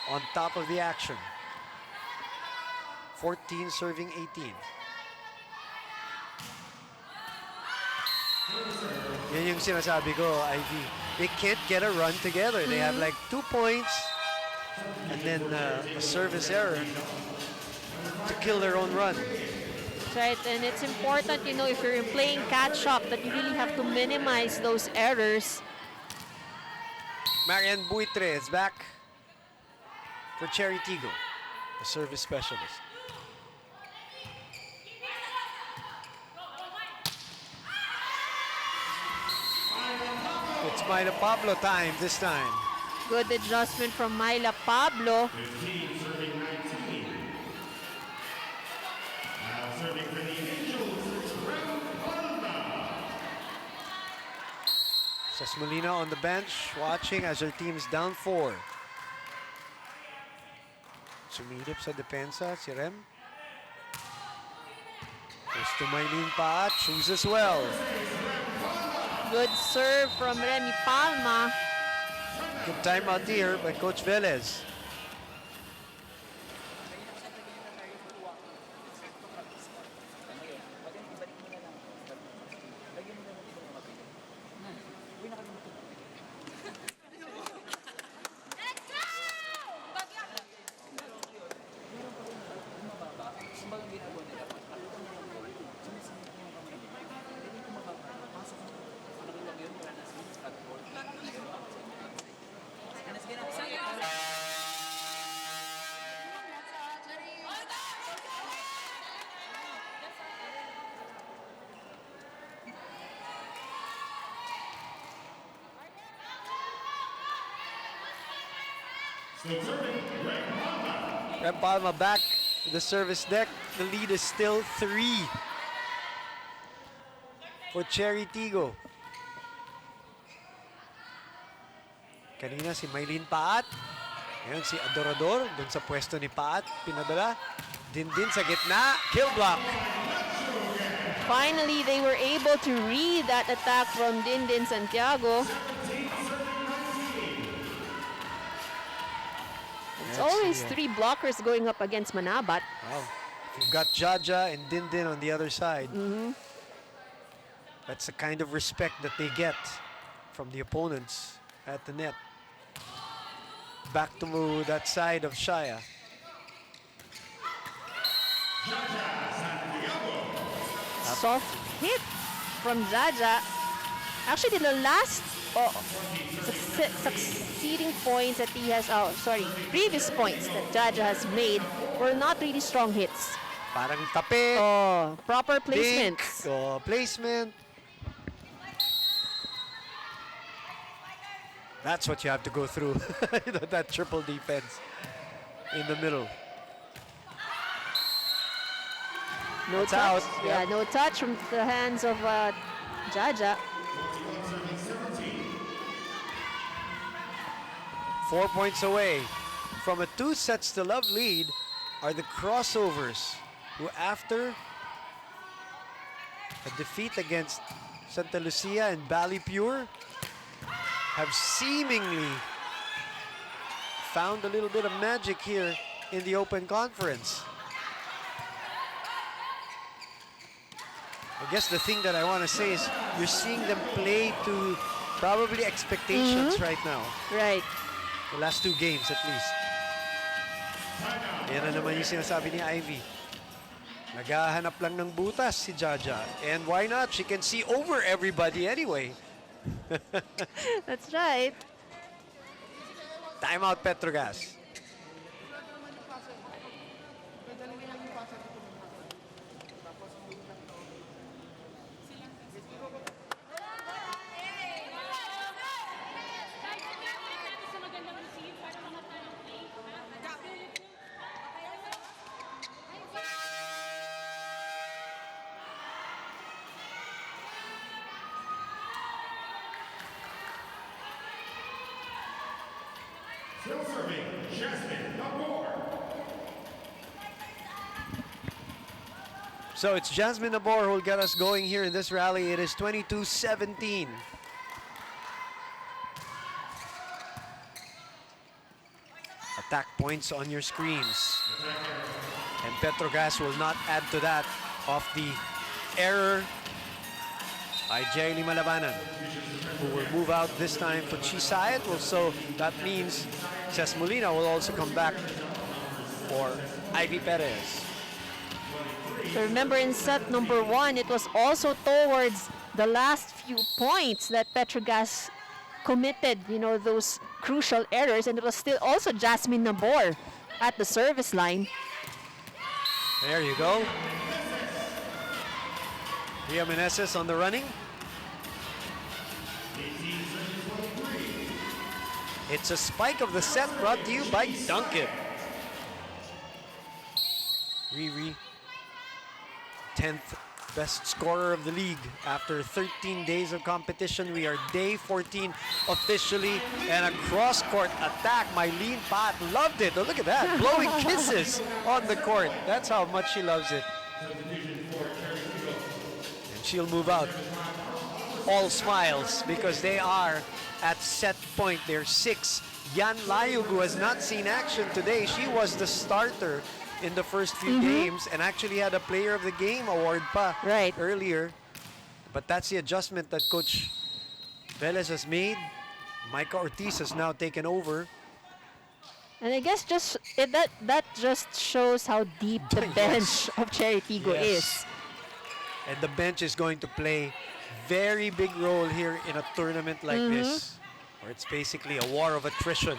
on top of the action. 14 serving 18. Yan yung sinasabi ko, Ivy. They can't get a run together. They have like 2 points and then a service error to kill their own run. Right, and it's important, if you're playing catch-up, that you really have to minimize those errors. Marian Buitre is back for Chery Tiggo, a service specialist. It's Myla Pablo time this time. Good adjustment from Myla Pablo. 15 serving 19. Now serving for the Angels, it's Sas Molina on the bench, watching as her team is down 4. Sumilip sa depensa, si Rem. Goes to Maylene pa, chooses well. Good serve from Remy Palma. Good timeout here by Coach Velez. Rem Palma back to the service deck. The lead is still 3 for Chery Tiggo. Kanina si Maylene Paat. Ngayon si Adorador dun sa pwesto ni Paat. Pinadala. Din sa gitna. Kill block. Finally, they were able to read that attack from Dindin Santiago. It's always 3 blockers going up against Manabat. Wow. If you've got Jaja and Dindin on the other side, that's the kind of respect that they get from the opponents at the net. Back to that side of Shaya. Soft hit from Jaja. Actually, the last succeeding points that he has, previous points that Jaja has made were not really strong hits. Parang tape. Oh, proper Dink. placements. Oh, placement. That's what you have to go through. You know, that triple defense in the middle. No It's touch. out. Yeah, Yep. no touch from the hands of Jaja. 4 points away from a 2 sets to love lead are the crossovers, who after a defeat against Santa Lucia and Pure have seemingly found a little bit of magic here in the Open Conference. I guess the thing that I want to say is you're seeing them play to probably expectations right now. Right. The last 2 games at least. Yan na naman yung sinasabi ni Ivy. Naghahanap lang ng butas si Jaja. And why not? She can see over everybody anyway. That's right. Timeout Petro Gazz. Still serving, Jasmine Nabor. So it's Jasmine Nabor who will get us going here in this rally. It is 22-17. Attack points on your screens. And Petro Gazz will not add to that off the error by Chery Malabanan, who will move out this time for Chisayat. So that means Ces Molina will also come back for Ivy Perez. So remember, in set number 1, it was also towards the last few points that Petro Gazz committed, you know, those crucial errors, and it was still also Jasmine Nabor at the service line. There you go. Ria Meneses on the running. It's a spike of the set brought to you by Duncan. Riri, 10th best scorer of the league after 13 days of competition. We are day 14 officially, and a cross-court attack. Maylene Pat loved it. Oh, look at that, blowing kisses on the court. That's how much she loves it. And she'll move out all smiles because they are at set point. They're 6. Yan Layug, who has not seen action today, she was the starter in the first few games and actually had a Player of the Game award pa earlier. But that's the adjustment that Coach Velez has made. Micah Ortiz has now taken over. And I guess that just shows how deep the bench of Chery Tiggo is. And the bench is going to play very big role here in a tournament like this, where it's basically a war of attrition.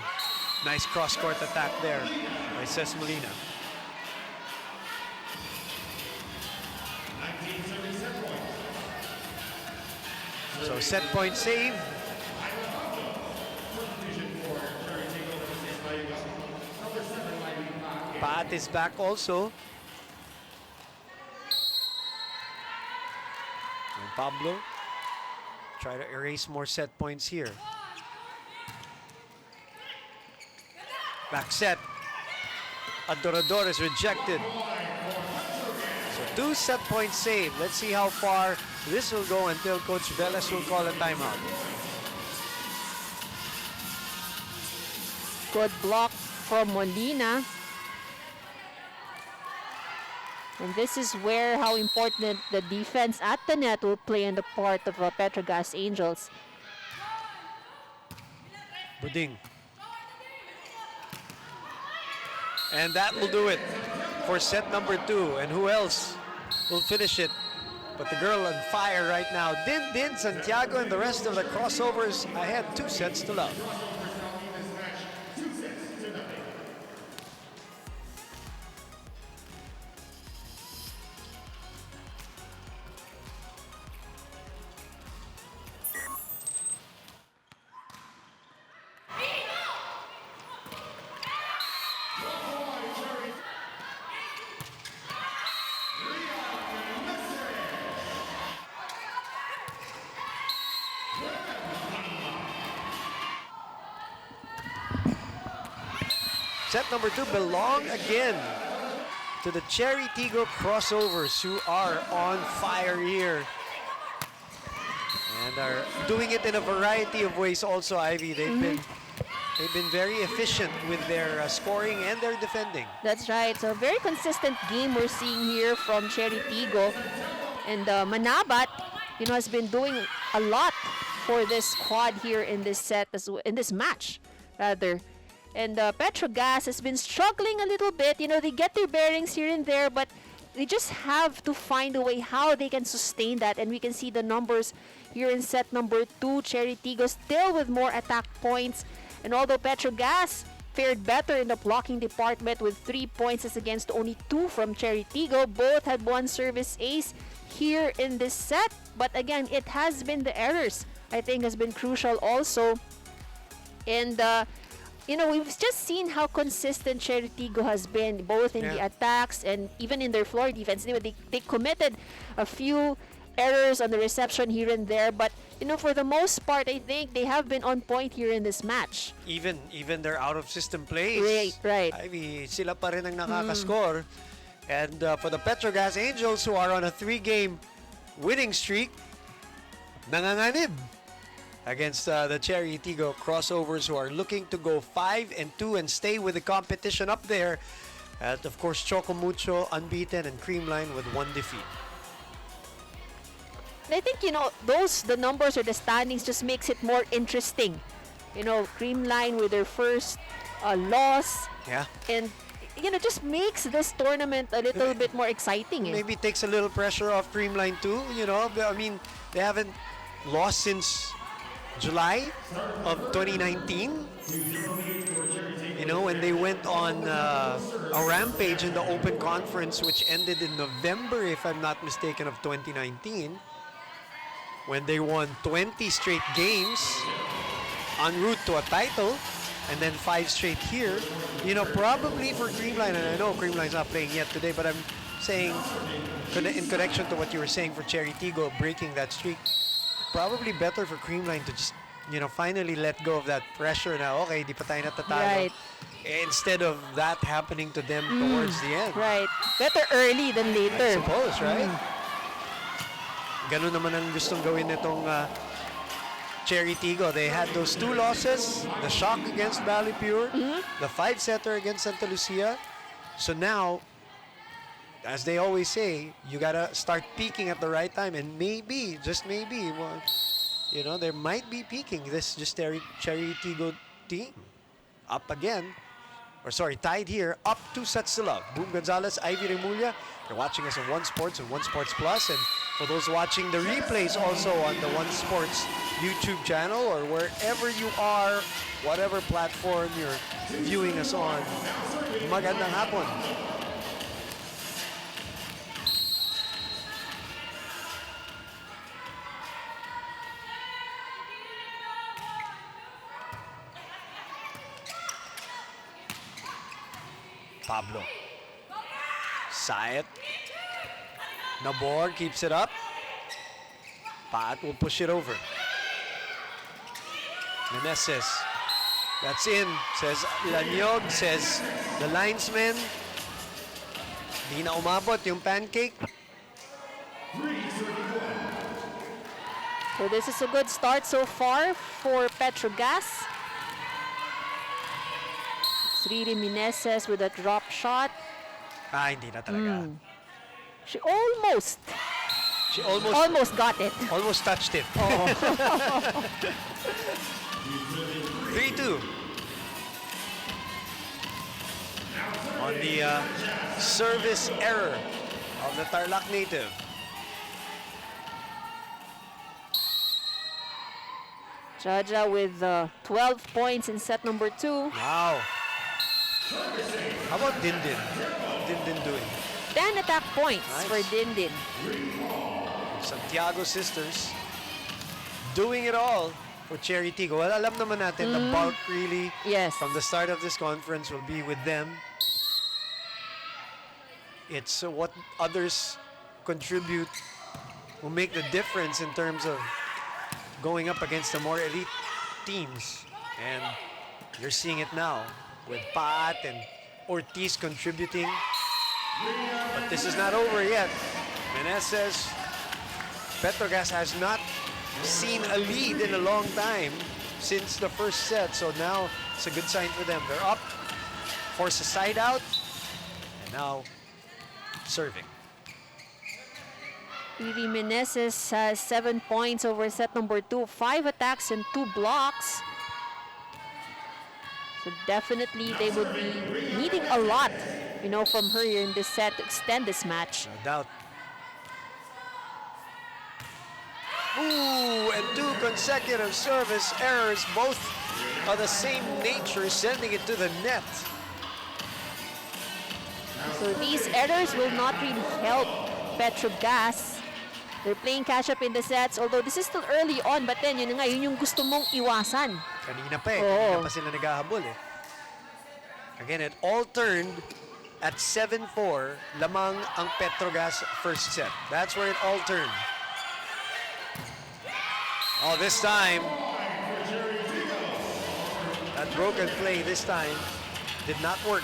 Nice cross-court attack there by Ces Molina. So set point save. Pat is back also. And Pablo try to erase more set points here. Back set. Adorador is rejected. So 2 set points saved. Let's see how far this will go until Coach Velas will call a timeout. Good block from Molina. And this is where how important the defense at the net will play in the part of Petro Gazz Angels. Buding. And that will do it for set number 2. And who else will finish it? But the girl on fire right now. Din, Santiago, and the rest of the crossovers ahead 2 sets to love. Set number 2 belong again to the Chery Tiggo crossovers, who are on fire here. And are doing it in a variety of ways also, Ivy. They've been very efficient with their scoring and their defending. That's right. So very consistent game we're seeing here from Chery Tiggo. And Manabat, has been doing a lot for this squad here in this set, in this match, rather. And Petro Gazz has been struggling a little bit. They get their bearings here and there, but they just have to find a way how they can sustain that. And we can see the numbers here in set number 2. Chery Tiggo still with more attack points. And although Petro Gazz fared better in the blocking department with 3 points as against only 2 from Chery Tiggo, both had 1 service ace here in this set. But again, it has been the errors, I think, has been crucial also. And we've just seen how consistent Chery Tiggo has been, both in the attacks and even in their floor defense. They committed a few errors on the reception here and there, but for the most part, I think they have been on point here in this match. Even their out-of-system plays. Right. Ivy, sila pa rin ang nakakascore. And for the Petro Gazz Angels, who are on a 3-game winning streak, nanganganib against the Chery Tiggo crossovers, who are looking to go 5-2 and stay with the competition up there. And of course, Chocomucho unbeaten and Creamline with 1 defeat. I think, the numbers or the standings just makes it more interesting. Creamline with their first loss. Yeah. And, just makes this tournament a little bit more exciting. Maybe takes a little pressure off Creamline too. I mean, they haven't lost since July of 2019. When they went on a rampage in the Open Conference, which ended in November, if I'm not mistaken, of 2019, when they won 20 straight games en route to a title, and then 5 straight here. Probably for Creamline, and I know Creamline's not playing yet today, but I'm saying, in connection to what you were saying for Chery Tiggo breaking that streak, probably better for Creamline to just, finally let go of that pressure now. Okay, di pa tayo natatalo. Right. Instead of that happening to them towards the end. Right. Better early than later. I suppose, right? Ganun naman ang gustong gawin nitong Chery Tiggo. They had those 2 losses, the shock against Valley Pure, the 5-setter against Santa Lucia. So now, as they always say, you gotta start peaking at the right time, and maybe, just maybe, there might be peaking this Chery Tiggo team. Up again, tied here, up 2 sets to love. Boom Gonzalez, Ivy Remulla. You're watching us on One Sports and One Sports Plus, and for those watching the replays also on the One Sports YouTube channel, or wherever you are, whatever platform you're viewing us on, magandang hapon. Pablo. Sayet. Nabor keeps it up. Paat will push it over. Meneses. That's in, says Lanyog, says the linesman. Di na umabot yung pancake. So this is a good start so far for Petro Gazz. It's really Meneses with a drop shot. Hindi na talaga. She almost She almost got it. almost touched it. 3-2. On the service error of the Tarlac native. Jaja with 12 points in set number 2. Wow. How about Dindin? Dindin doing? 10 attack points Nice. for Dindin. Santiago sisters doing it all for Chery Tiggo. Well, alam naman natin the bulk really Yes. from the start of this conference will be with them. It's what others contribute will make the difference in terms of going up against the more elite teams. And you're seeing it now with Paat and Ortiz contributing. But this is not over yet. Meneses, Petro Gazz has not seen a lead in a long time since the first set. So now it's a good sign for them. They're up, force a side out, and now serving. Really Meneses has 7 points over set number 2. 5 attacks and 2 blocks. So definitely they would be needing a lot, from her here in this set to extend this match. No doubt. Ooh, and 2 consecutive service errors, both of the same nature, sending it to the net. So these errors will not really help Petro Gazz. They're playing catch-up in the sets, although this is still early on, but then yun yung gusto mong iwasan. Kanina pa Oo. Kanina pa sila naghahabol Again, it all turned at 7-4. Lamang ang Petro Gazz first set. That's where it all turned. Oh, this time, that broken play this time did not work.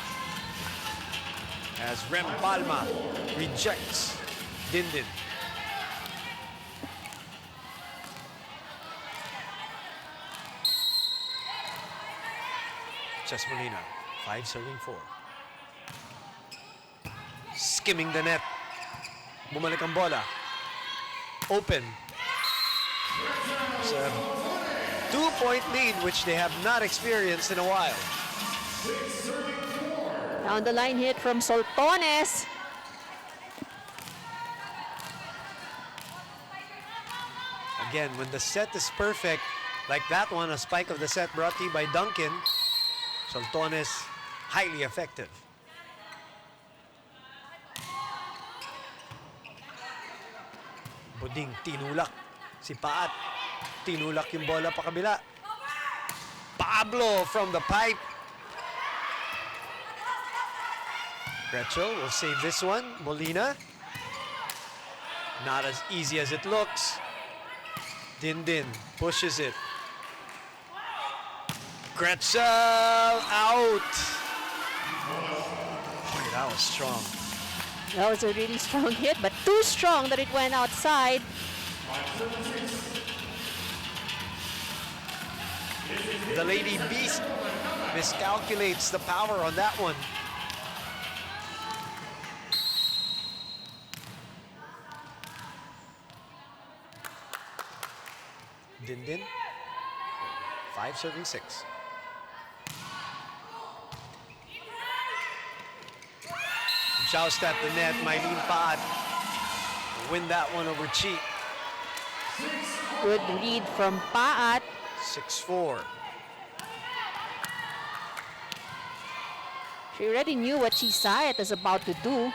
As Rem Palma rejects Dindin. Chess Molina, 5 serving 4. Skimming the net. Bumalik ang bola. Open. It's a 2-point lead, which they have not experienced in a while. Down the line hit from Soltones. Again, when the set is perfect, like that one, a spike of the set brought to you by Duncan, Soltones, highly effective. Buding, tinulak. Si Paat, tinulak yung bola pa kabila. Pablo from the pipe. Petro will save this one. Molina. Not as easy as it looks. Dindin pushes it. Gretzel out. Boy, that was strong. That was a really strong hit, but too strong that it went outside. The Lady Beast miscalculates the power on that one. Dindin, 5 serving 6. Joust at the net, Mylene Paat win that one over Chi. Good read from Paat. 6-4. She already knew what Chisayat is about to do.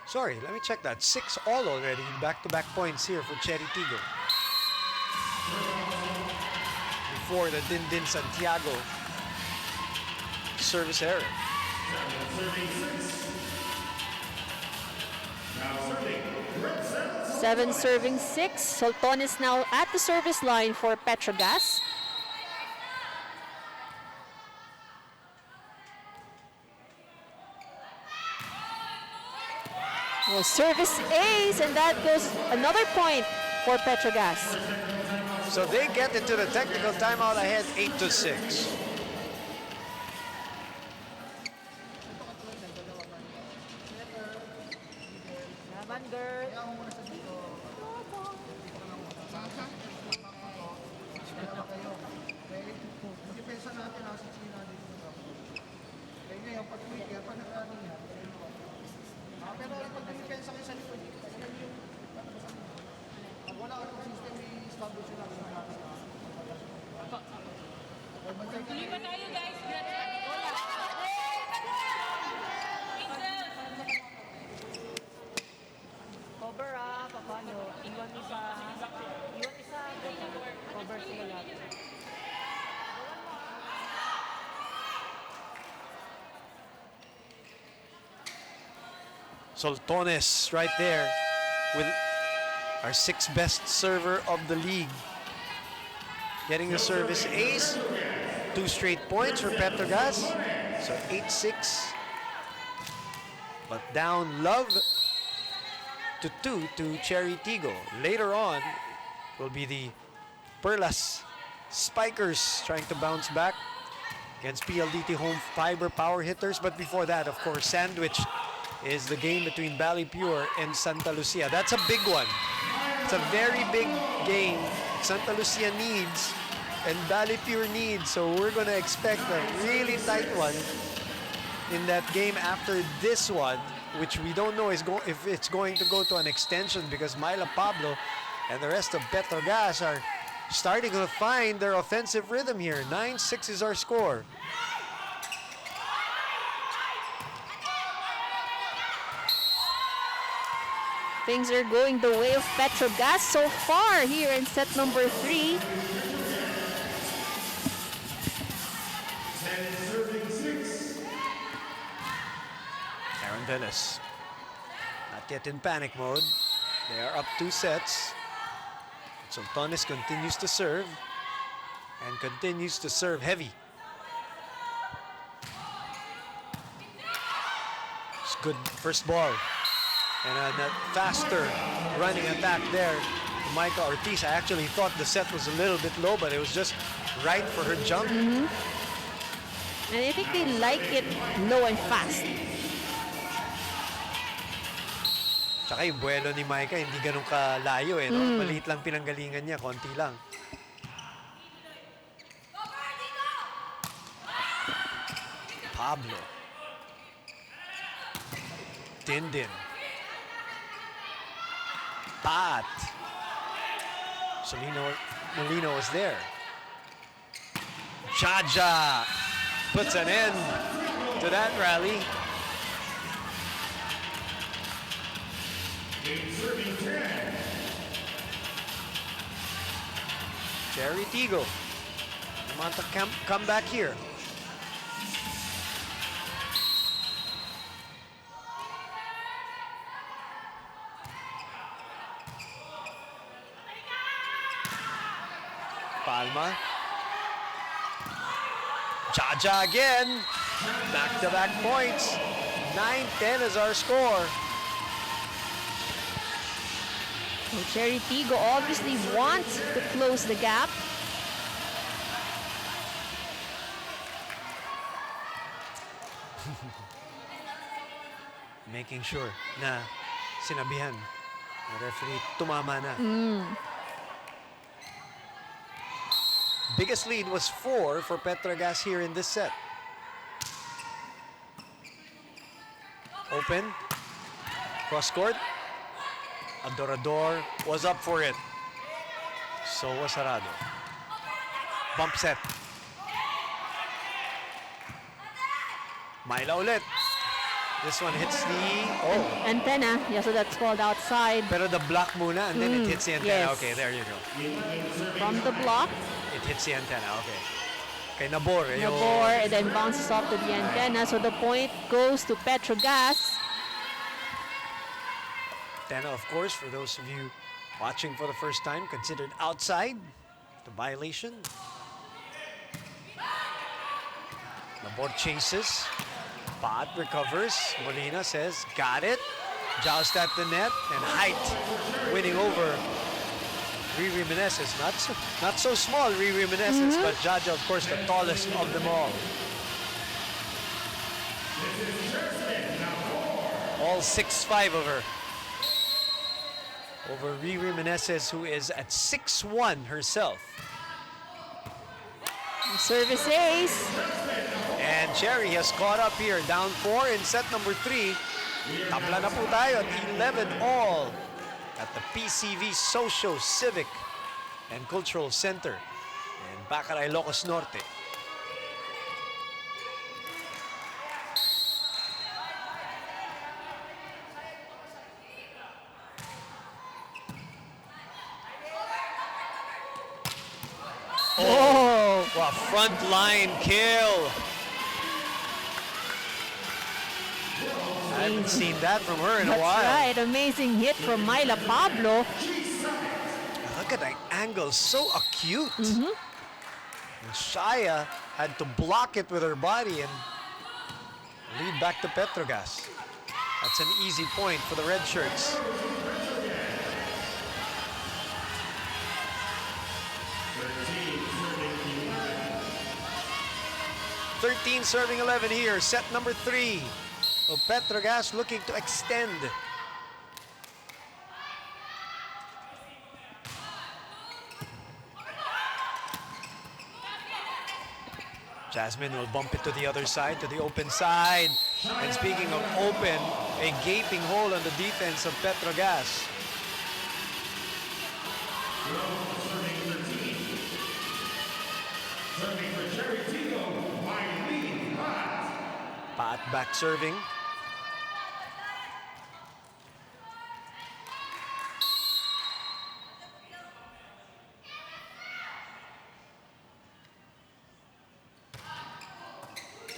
Sorry, let me check that. 6 all already. Back-to-back points here for Chery Tiggo. Before the Dindin Santiago service error. Seven serving six. Sultan is now at the service line for Petro Gazz. Well, service ace, and that goes another point for Petro Gazz. So they get into the technical timeout ahead 8-6. Laban, girl. Depensa natin nasa China dito. Kaya ngayon, pag weekend, pag nagkano niya. Pero pag depensa kayo sa likod, pag wala ka itong system, i-establish nyo lang sa natin. Cover paano? Iwan isa. Cover sila lahat. Sultones right there with our sixth best server of the league. Getting the service ace. 2 straight points for Petro Gazz. So 8-6. But down love to 2 to Chery Tiggo. Later on will be the Perlas Spikers trying to bounce back against PLDT Home Fiber Power Hitters. But before that, of course, Sandwich is the game between Valley Pure and Santa Lucia. That's a big one. It's a very big game. Santa Lucia needs and Valley Pure needs. So we're going to expect a really tight one in that game after this one, which we don't know if it's going to go to an extension because Myla Pablo and the rest of Petro Gazz are starting to find their offensive rhythm here. 9-6 is our score. Things are going the way of Petro Gazz so far here in set number 3. Aaron Dennis, not yet in panic mode. They are up 2 sets. Sultanes continues to serve and continues to serve heavy. It's good first ball. And a faster running attack there. Micah Ortiz, I actually thought the set was a little bit low, but it was just right for her jump. And I think they like it low and fast. Tsaka yung buwelo ni Micah, hindi ganun kalayo eh. No? Maliit lang pinanggalingan niya, konti lang. Pablo. Dindin. Pat. Molino was there. Jaja puts an end to that rally. Chery Tiggo. Want to come back here. Palma. Jaja again. Back-to-back points. 9-10 is our score. So Chery Tiggo obviously wants to close the gap. Making sure na sinabihan ng referee tumama na. Biggest lead was 4 for Petro Gazz here in this set. Open. Cross court. Adorador was up for it. So was Sarado. Bump set. Myla ulit. This one hits the... Antenna. Yeah, so that's called outside. Pero the block muna and then it hits the antenna. Yes. Okay, there you go. From the block. It hits the antenna, okay. Kay Nabor. Ayun. Nabor, and then bounces off to the antenna. So the point goes to Petro Gazz. Antenna, of course, for those of you watching for the first time, considered outside the violation. Nabor chases. Pat recovers. Molina says, got it. Joust at the net, and height winning over Riri Meneses. Not so small, Riri Meneses, but Jaja, of course, the tallest of them all. All 6'5" of her. Over Riri Meneses, who is at 6'1" herself. Service ace. And Chery has caught up here, down 4 in set number 3. Tabla na po tayo at 11 all at the PCV Socio Civic and Cultural Center in Baccaray, Ilocos Norte. Oh, wow, front line kill. I haven't seen that from her in a That's while. right. Amazing hit from Myla Pablo. Look at that angle, so acute. And Shaya had to block it with her body and lead back to Petrogas. That's an easy point for the red shirts. "13 serving 11 here, set number 3. So Petrogas looking to extend. Jasmine will bump it to the other side, to the open side. And speaking of open, a gaping hole on the defense of Petrogas. Serving for Chery, Tiggo, Pat back serving.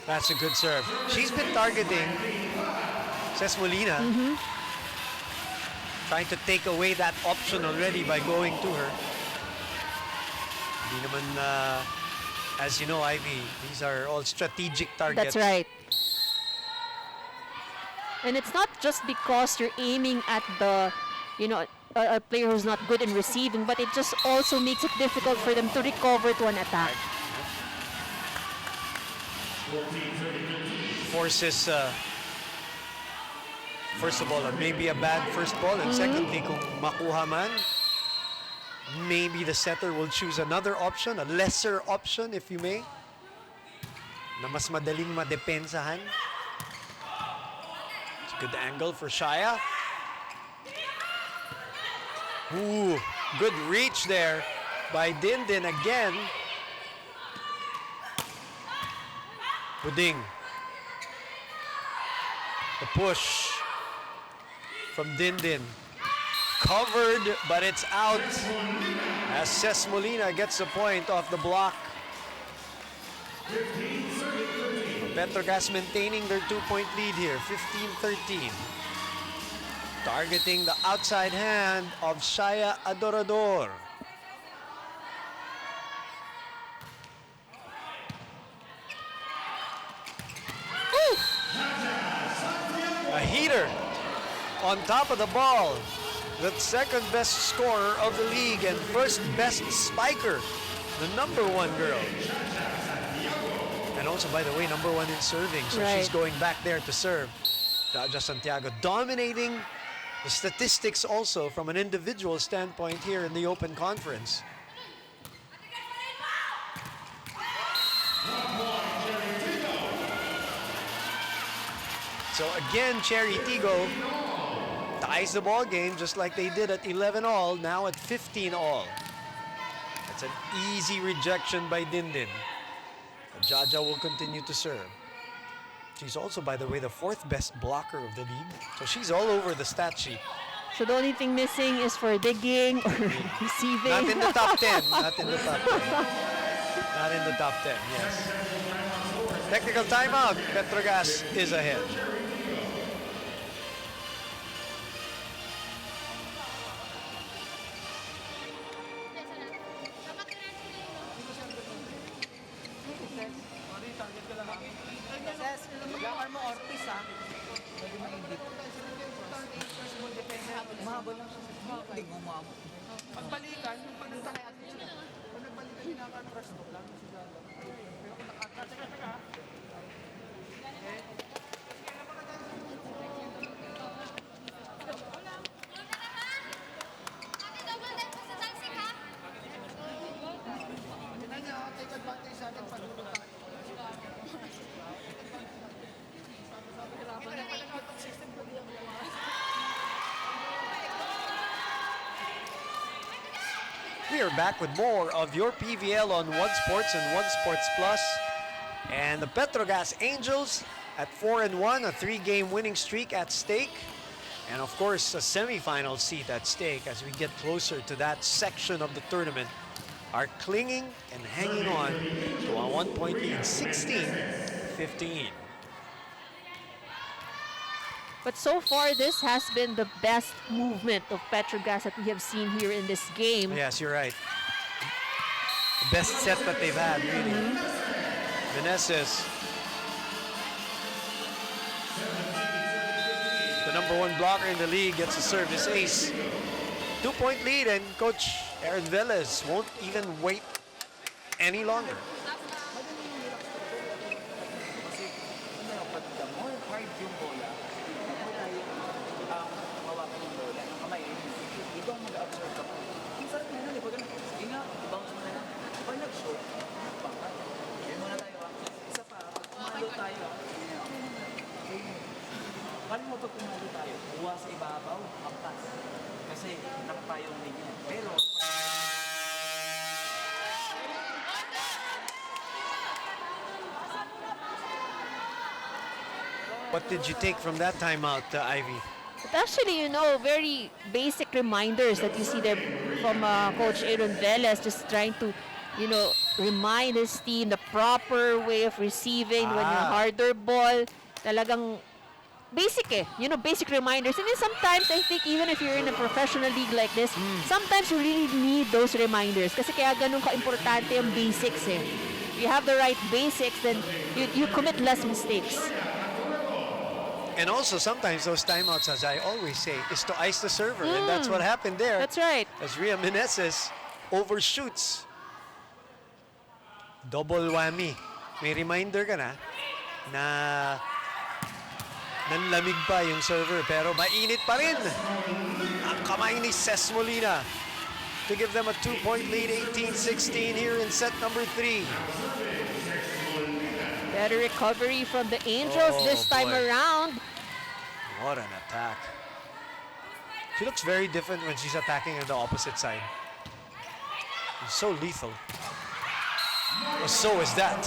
That's a good serve. She's been targeting Ces Molina. Trying to take away that option already by going to her. Hindi naman, as you know, Ivy, these are all strategic targets. That's right. And it's not just because you're aiming at the, a player who's not good in receiving, but it just also makes it difficult for them to recover to an attack. Forces, first of all, maybe a bad first ball, and secondly, kung makuha man, maybe the setter will choose another option, a lesser option, if you may, na mas madaling madepensahan. It's a good angle for Shaya. Ooh, good reach there by Dindin again. Buding. The push from Dindin. Covered, but it's out. As Ces Molina gets a point off the block. Petrogas maintaining their 2-point lead here, 15-13. Targeting the outside hand of Shaya Adorador. A heater on top of the ball. The second best scorer of the league and first best spiker. The #1 girl. And also, by the way, #1 in serving. So she's going back there to serve. Jaja Santiago dominating the statistics also from an individual standpoint here in the Open Conference. So again, Chery Tiggo ties the ball game just like they did at 11 all, now at 15 all. That's an easy rejection by Dindin. Jaja will continue to serve. She's also, by the way, the 4th best blocker of the league. So she's all over the stat sheet. So the only thing missing is for digging or receiving. Not in the top 10. Not in the top 10. Not in the top 10, yes. Technical timeout. Petrogas is ahead. Gazz, lakar mo Ortiz ha. Pwede maibit. Mahabol lang siya sa hindi gumamo. Pagbalikan, yung pag nagbalikan, kinaka-crush to lang. Pero kung nakaka-teka. Take advantage sa atin pag lulutan. We are back with more of your PVL on One Sports and One Sports Plus. And the Petrogas Angels at 4-1, a 3-game winning streak at stake. And of course, a semifinal seat at stake as we get closer to that section of the tournament. Are clinging and hanging on to a 1-point lead, 16-15. But so far, this has been the best movement of Petrogas that we have seen here in this game. Yes, you're right. The best set that they've had, really. Meneses, the #1 blocker in the league, gets a service ace. 2-point lead, and Coach Aaron Velez won't even wait any longer. Kasi pag the more hard yung bola, the more tayo mawakan yung bola. Ang kamay, ikaw mag-absorb ka pa. Ang sarap na yun, pag sige nga, bounce mo na lang. Pag nag-shoot, baka. Yun muna tayo ha. Isa pa, pag pumalo tayo, paano mo pag pumalo tayo? Buwa sa ibabaw, hampas. Kasi nakapayong din yan. Pero, What did you take from that timeout, Ivy? But actually, you know, very basic reminders that you see there from Coach Aaron Velez, just trying to, you know, remind his team the proper way of receiving when you're harder ball. Talagang basic you know, basic reminders. And then sometimes, I think, even if you're in a professional league like this, sometimes you really need those reminders. Kasi kaya ganun ka-importante yung basics If you have the right basics, then you commit less mistakes. And also, sometimes those timeouts, as I always say, is to ice the server. And that's what happened there. That's right. As Ria Meneses overshoots. Double whammy. May reminder ka na nanlamig pa yung server, pero mainit pa rin ang kamay ni Ces Molina to give them a 2-point lead, 18-16 here in set number 3. Better recovery from the Angels this time around. What an attack. She looks very different when she's attacking on the opposite side. It's so lethal. Well, so is that.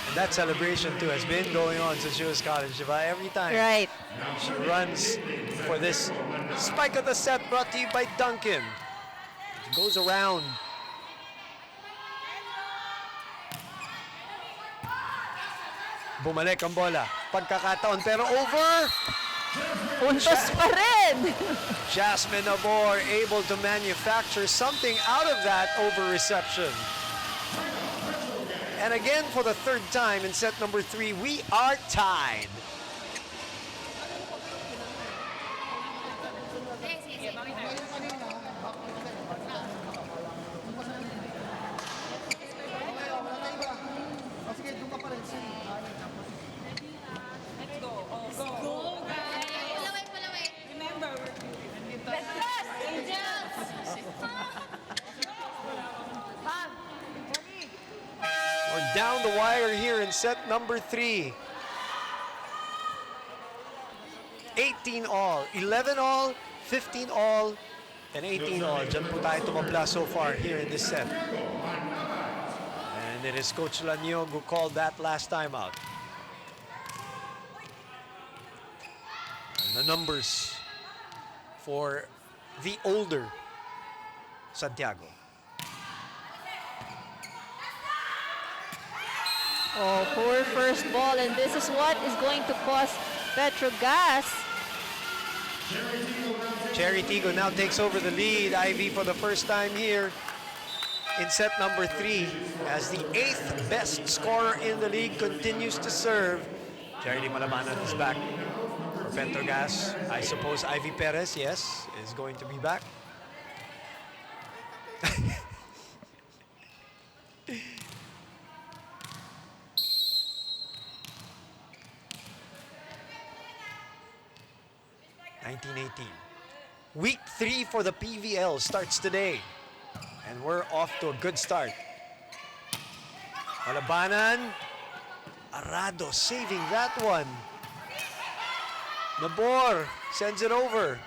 And that celebration too has been going on since she was college. Every time Right. she runs for this spike of the set, brought to you by Duncan. It goes around. Bumalik ang bola. Pagkakataon pero over. Puntos pa rin. Jasmine Abor able to manufacture something out of that over reception. And again, for the third time in set number 3, we are tied. sige, doon ka pa rin. We're down the wire here in set number 3. 18 all, 11 all, 15 all, and 18 all. Diyan po tayo tumabla so far here in this set. And it is Coach Lanyog who called that last time out. And the numbers for the older Santiago. Oh, poor first ball, and this is what is going to cost Petro Gazz. Chery Tiggo now takes over the lead. Ivy for the first time here in set number 3 as the 8th best scorer in the league continues to serve. Chery Malabanan is back for Petro Gazz. I suppose Ivy Perez, yes, is going to be back. Week 3 for the PVL starts today. And we're off to a good start. Malabanan. Arado saving that one. Nabor sends it over.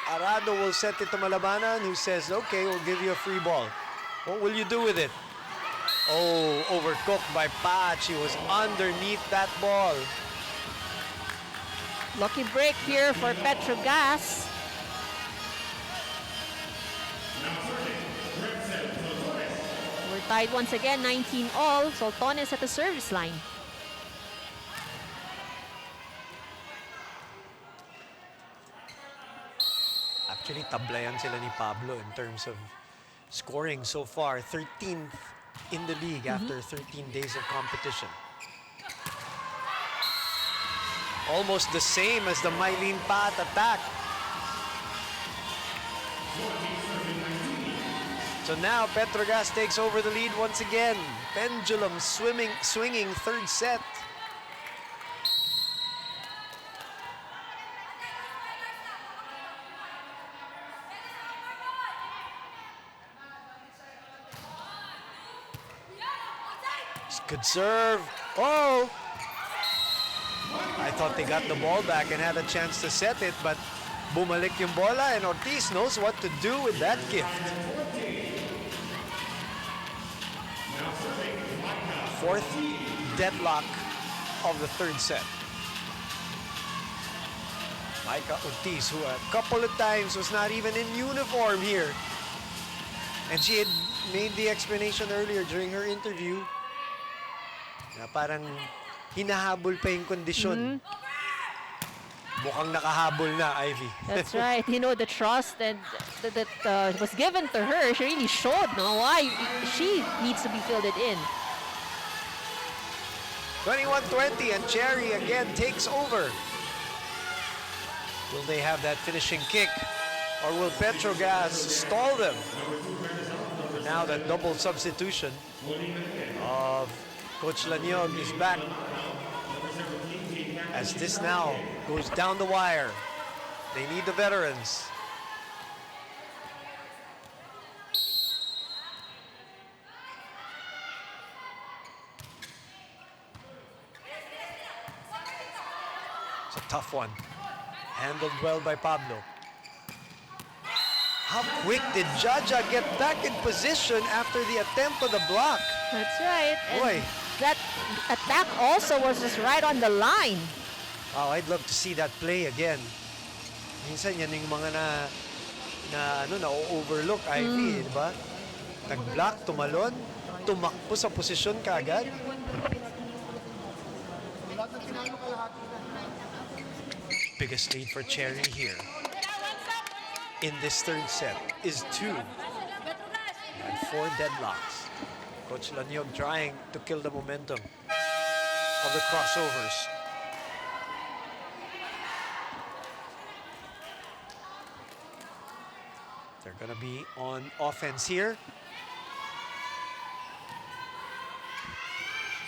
Arado will set it to Malabanan, who says, okay, we'll give you a free ball. What will you do with it? Oh, overcooked by Patch. He was underneath that ball. Lucky break here for Petro Gazz. We're tied once again, 19 all. Soltones at the service line. Actually, tablayan sila ni Pablo in terms of scoring so far. 13th in the league after 13 days of competition. Almost the same as the Mylene Pat attack. So now Petro Gazz takes over the lead once again. Pendulum swinging third set. Good serve. Oh! I thought they got the ball back and had a chance to set it, but bumalik yung bola, and Ortiz knows what to do with that gift. Fourth deadlock of the third set. Micah Ortiz, who a couple of times was not even in uniform here. And she had made the explanation earlier during her interview na parang hinahabol pa yung kondisyon. Mukhang nakahabol na, Ivy. That's right. You know, the trust that was given to her, she really showed why she needs to be filled in. 21-20, and Chery again takes over. Will they have that finishing kick, or will Petro Gazz stall them? Now that double substitution of Coach Lanyog is back, as this now goes down the wire. They need the veterans. It's a tough one. Handled well by Pablo. How quick did Jaja get back in position after the attempt of the block? That's right. And Boy. that attack also was just right on the line. Oh, I'd love to see that play again. Minsan yan yung mga na-overlook, Ivy, di ba? Nag-block, tumalon, tumakbo sa posisyon kaagad. Biggest lead for Chery here in this third set is 2. And 4 deadlocks. Coach Lanyog trying to kill the momentum of the crossovers. They're gonna be on offense here.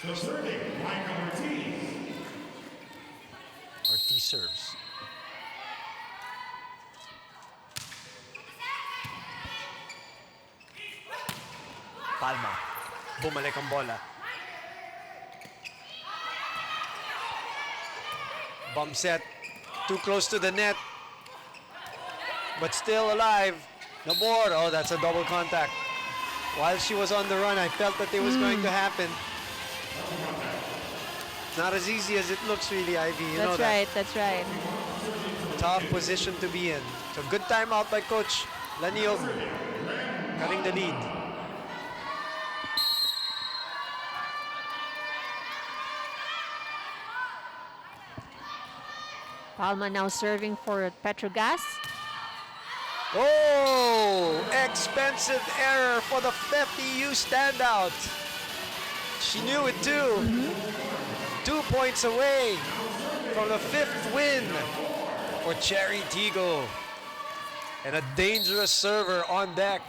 So serving, Micah Ortiz. Ortiz serves. Palma. Bumalik ang bola. Bump set. Too close to the net. But still alive. Nabor. Oh, that's a double contact. While she was on the run, I felt that it was going to happen. Not as easy as it looks, really, Ivy. You know That's that. right. That's right. Tough position to be in. So good timeout by Coach Laniog, cutting the lead. Palma now serving for Petro Gazz. Oh, expensive error for the FEPTU standout. She knew it too. 2 points away from the 5th win for Chery Tiggo. And a dangerous server on deck.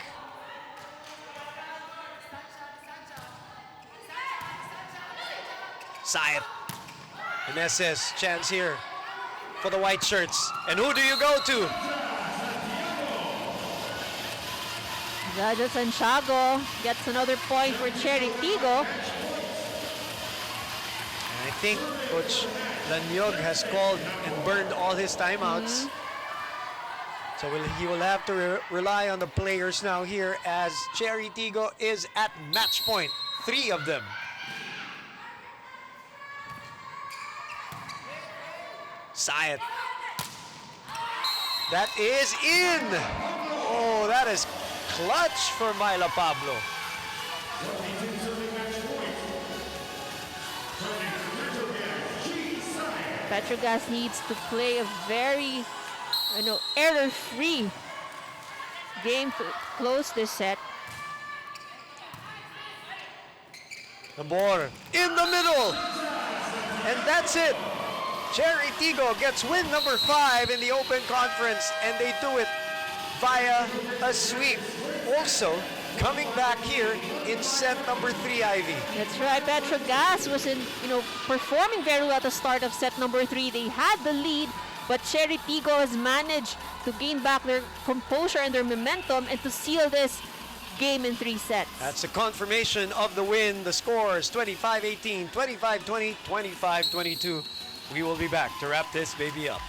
Sayat. Ineses, chance here for the white shirts. And who do you go to? Jaja Santiago gets another point for Chery Tiggo. And I think Coach Laniog has called and burned all his timeouts. So he will have to rely on the players now here as Chery Tiggo is at match point. 3 of them. Sayat. That is in. Oh, that is clutch for Myla Pablo. Petro Gazz needs to play a very, error-free game to close this set. Nabor in the middle. And that's it. Chery Tiggo gets win number 5 in the Open Conference, and they do it via a sweep. Also, coming back here in set number 3, Ivy. That's right. Petro Gazz was performing very well at the start of set number 3. They had the lead, but Chery Tiggo has managed to gain back their composure and their momentum and to seal this game in 3 sets. That's a confirmation of the win. The scores 25-18, 25-20, 25-22. We will be back to wrap this baby up.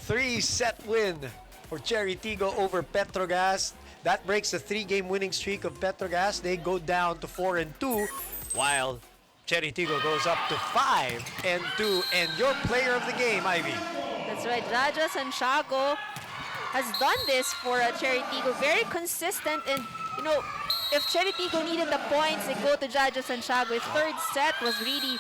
Three-set win for Chery Tiggo over Petro Gazz. That breaks the 3-game winning streak of Petro Gazz. They go down to 4-2, while Chery Tiggo goes up to 5-2. And your player of the game, Ivy. That's right. Jaja Santiago has done this for Chery Tiggo. Very consistent, and if Chery Tiggo needed the points, they go to Jaja Santiago. His 3rd set was really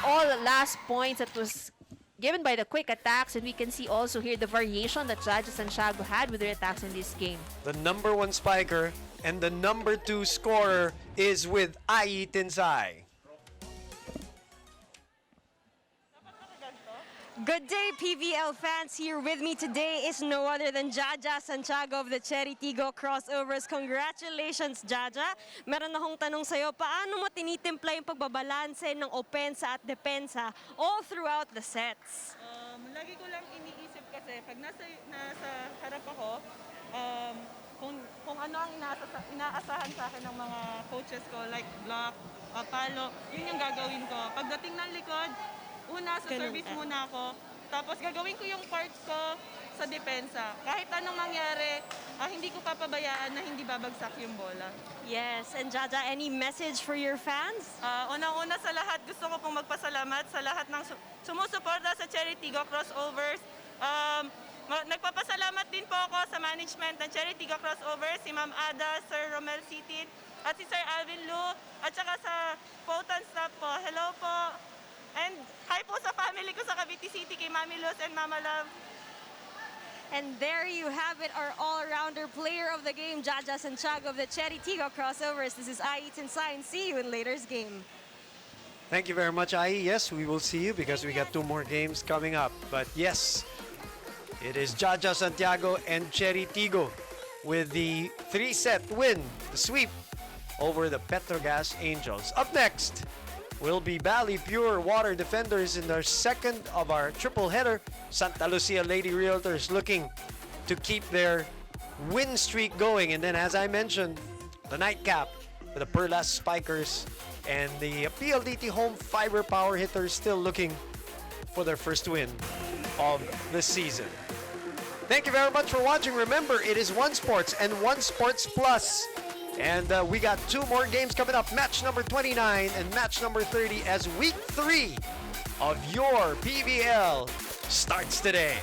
all the last points that was given by the quick attacks, and we can see also here the variation that Jaja Santiago had with their attacks in this game. The number 1 spiker and the number 2 scorer is with Ai Tinsay. Good day, PVL fans. Here with me today is no other than Jaja Santiago of the Chery Tiggo Crossovers. Congratulations, Jaja. Meron akong tanong sa'yo, paano mo tinitimpla yung pagbabalanse ng opensa at depensa all throughout the sets? Lagi ko lang iniisip kasi pag nasa harap ako, kung ano ang inaasahan sa akin ng mga coaches ko, like block, palo, yun yung gagawin ko. Pagdating ng likod, una, sa service muna ako. Tapos gagawin ko yung parts ko sa depensa. Kahit anong mangyari, hindi ko papabayaan na hindi babagsak yung bola. Yes, and Jaja, any message for your fans? Unang-una sa lahat, gusto ko pong magpasalamat sa lahat ng sumusuporta sa Chery Tiggo Crossovers. Nagpapasalamat din po ako sa management ng Chery Tiggo Crossover, si Ma'am Ada, Sir Romel Sitin, at si Sir Alvin Lu, at saka sa Potan staff po. Hello po. And hi po sa family ko sa Cavite City, kay Mami Luz and Mama Love. And there you have it, our all-rounder player of the game, Jaja Santiago of the Chery Tiggo Crossovers. This is Ai Tinsai, and see you in later's game. Thank you very much, Ai. Yes, we will see you because we got 2 more games coming up. But yes, it is Jaja Santiago and Chery Tiggo with the 3-set win, the sweep over the Petro Gazz Angels. Up next will be Bali Pure Water Defenders in their second of our triple header. Santa Lucia Lady Realtors looking to keep their win streak going. And then, as I mentioned, the nightcap with the Perlas Spikers and the PLDT Home Fiber Power Hitters still looking for their first win of the season. Thank you very much for watching. Remember, it is One Sports and One Sports Plus. And we got 2 more games coming up. Match number 29 and match number 30 as week 3 of your PVL starts today.